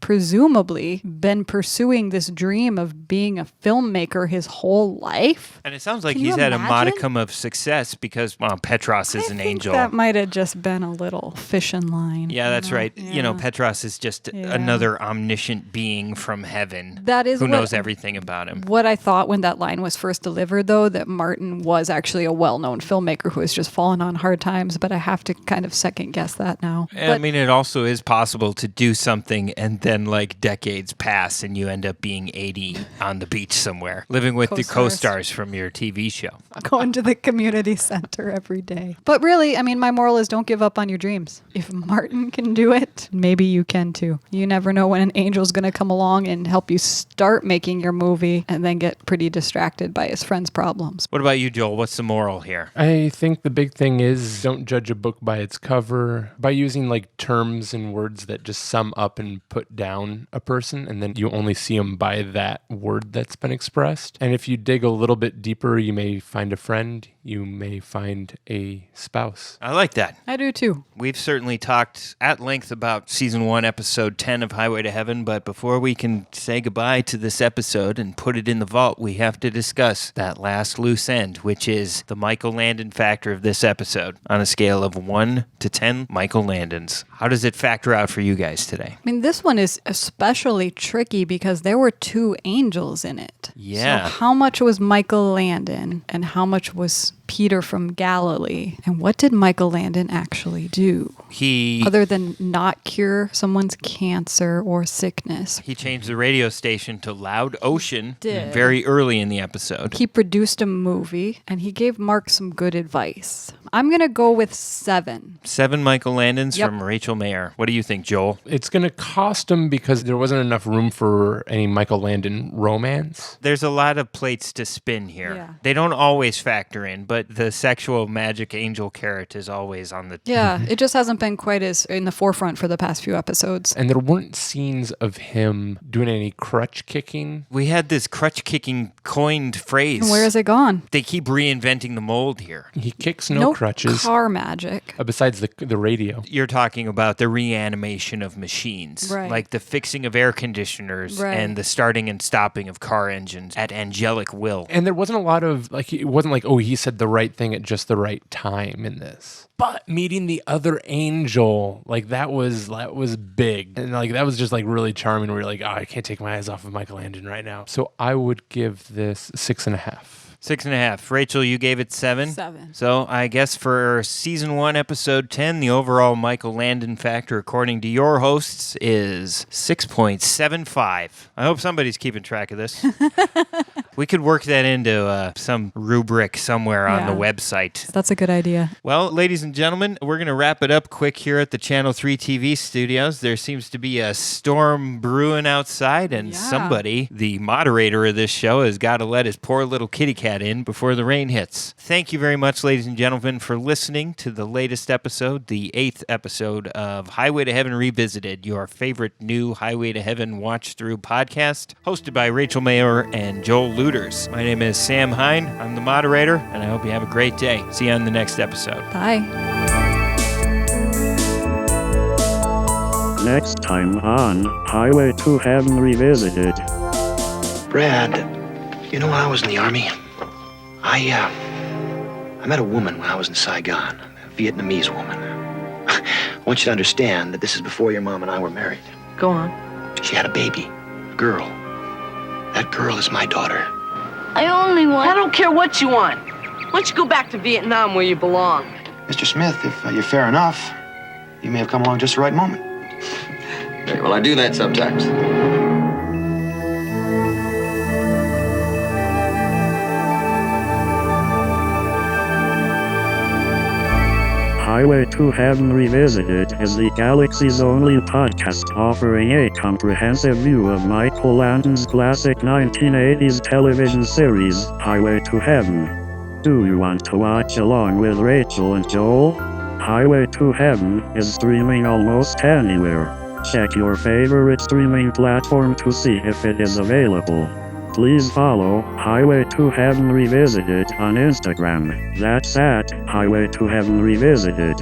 presumably been pursuing this dream of being a filmmaker his whole life.
And it sounds like
Can you
he's had a
imagine?
modicum of success because Petros is
I
an
think
angel.
that might have just been a little fishing line.
Yeah, that's right. You know,
Yeah.
Petros is just another omniscient being from heaven
That is
who
what-
knows everything about him.
What I thought when that line was first delivered, though, that Martin was actually a well-known filmmaker who has just fallen on hard times, but I have to kind of second guess that now.
And I mean, it also is possible to do something and then, like, decades pass and you end up being 80 on the beach somewhere, living with the co-stars from your TV show.
Going to the community center every day. But really, I mean, my moral is don't give up on your dreams. If Martin can do it, maybe you can too. You never know when an angel's going to come along and help you start making your movie and then get pretty distracted by his friend's problems.
What about you, Joel? What's the moral here?
I think the big thing is don't judge a book by its cover. By using like terms and words that just sum up and put down down a person, and then you only see them by that word that's been expressed. And if you dig a little bit deeper, you may find a friend, you may find a spouse.
I like that.
I do too.
We've certainly talked at length about Season 1, Episode 10 of Highway to Heaven, but before we can say goodbye to this episode and put it in the vault, we have to discuss that last loose end, which is the Michael Landon factor of this episode on a scale of 1 to 10 Michael Landons. How does it factor out for you guys today?
I mean, this one is especially tricky because there were 2 angels in it.
Yeah.
So how much was Michael Landon and how much was Peter from Galilee? And what did Michael Landon actually do? Other than not cure someone's cancer or sickness.
He changed the radio station to Loud Ocean
did.
very early in the episode.
He produced a movie and he gave Mark some good advice. I'm going to go with 7.
7 Michael Landons
Yep.
from Rachel Mayer. What do you think, Joel?
It's going to cost him because there wasn't enough room for any Michael Landon romance.
There's a lot of plates to spin here.
Yeah.
They don't always factor in, but the sexual magic angel carrot is always on the...
Yeah, it just hasn't been quite as in the forefront for the past few episodes.
And there weren't scenes of him doing any crutch kicking.
We had this crutch kicking coined phrase.
And where is it gone?
They keep reinventing the mold here.
He kicks no crutches.
Car magic.
Besides the radio.
You're talking about the reanimation of machines.
Right.
Like the fixing of air conditioners
Right.
and the starting and stopping of car engines at angelic will.
And there wasn't a lot of, it wasn't like, oh, he said the right thing at just the right time in this. But meeting the other angel, that was big. And that was just really charming where you're like, oh, I can't take my eyes off of Michael Landon right now. So I would give this 6.5.
6.5. Rachel, you gave it 7?
7.
So I guess for Season 1, Episode 10, the overall Michael Landon factor, according to your hosts, is 6.75. I hope somebody's keeping track of this. We could work that into some rubric somewhere on the website.
That's a good idea.
Well, ladies and gentlemen, we're going to wrap it up quick here at the Channel 3 TV studios. There seems to be a storm brewing outside, and somebody, the moderator of this show, has got to let his poor little kitty cat in before the rain hits. Thank you very much, ladies and gentlemen, for listening to the latest episode, the 8th episode of Highway to Heaven Revisited, your favorite new Highway to Heaven watch-through podcast, hosted by Rachel Mayer and Joel Luders. My name is Sam Hine. I'm the moderator, and I hope you have a great day. See you on the next episode.
Bye.
Next time on Highway to Heaven Revisited.
Brad, you know when I was in the Army, I met a woman when I was in Saigon, a Vietnamese woman. I want you to understand that this is before your mom and I were married.
Go on.
She had a baby, a girl. That girl is my daughter.
I only want...
I don't care what you want. Why don't you go back to Vietnam where you belong?
Mr. Smith, if you're fair enough, you may have come along just the right moment.
Well, I do that sometimes.
Highway to Heaven Revisited is the galaxy's only podcast offering a comprehensive view of Michael Landon's classic 1980s television series, Highway to Heaven. Do you want to watch along with Rachel and Joel? Highway to Heaven is streaming almost anywhere. Check your favorite streaming platform to see if it is available. Please follow Highway to Heaven Revisited on Instagram. That's at Highway to Heaven Revisited.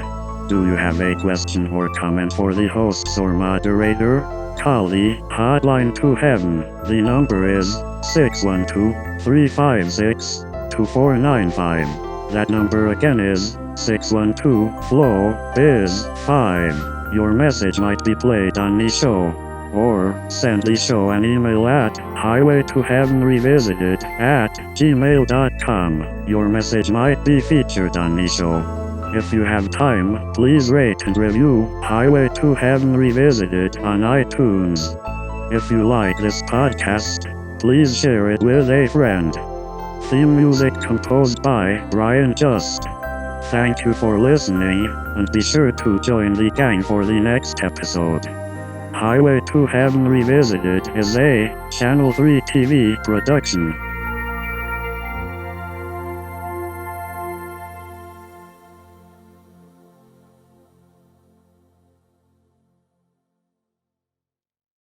Do you have a question or comment for the hosts or moderator? Call the Hotline to Heaven. The number is 612-356-2495. That number again is 612-FLOW-BIZ-5. Your message might be played on the show. Or send the show an email at highwaytoheavenrevisited@gmail.com. Your message might be featured on the show. If you have time, please rate and review Highway to Heaven Revisited on iTunes. If you like this podcast, please share it with a friend. Theme music composed by Brian Just. Thank you for listening, and be sure to join the gang for the next episode. Highway to Heaven Revisited is a Channel 3 TV production.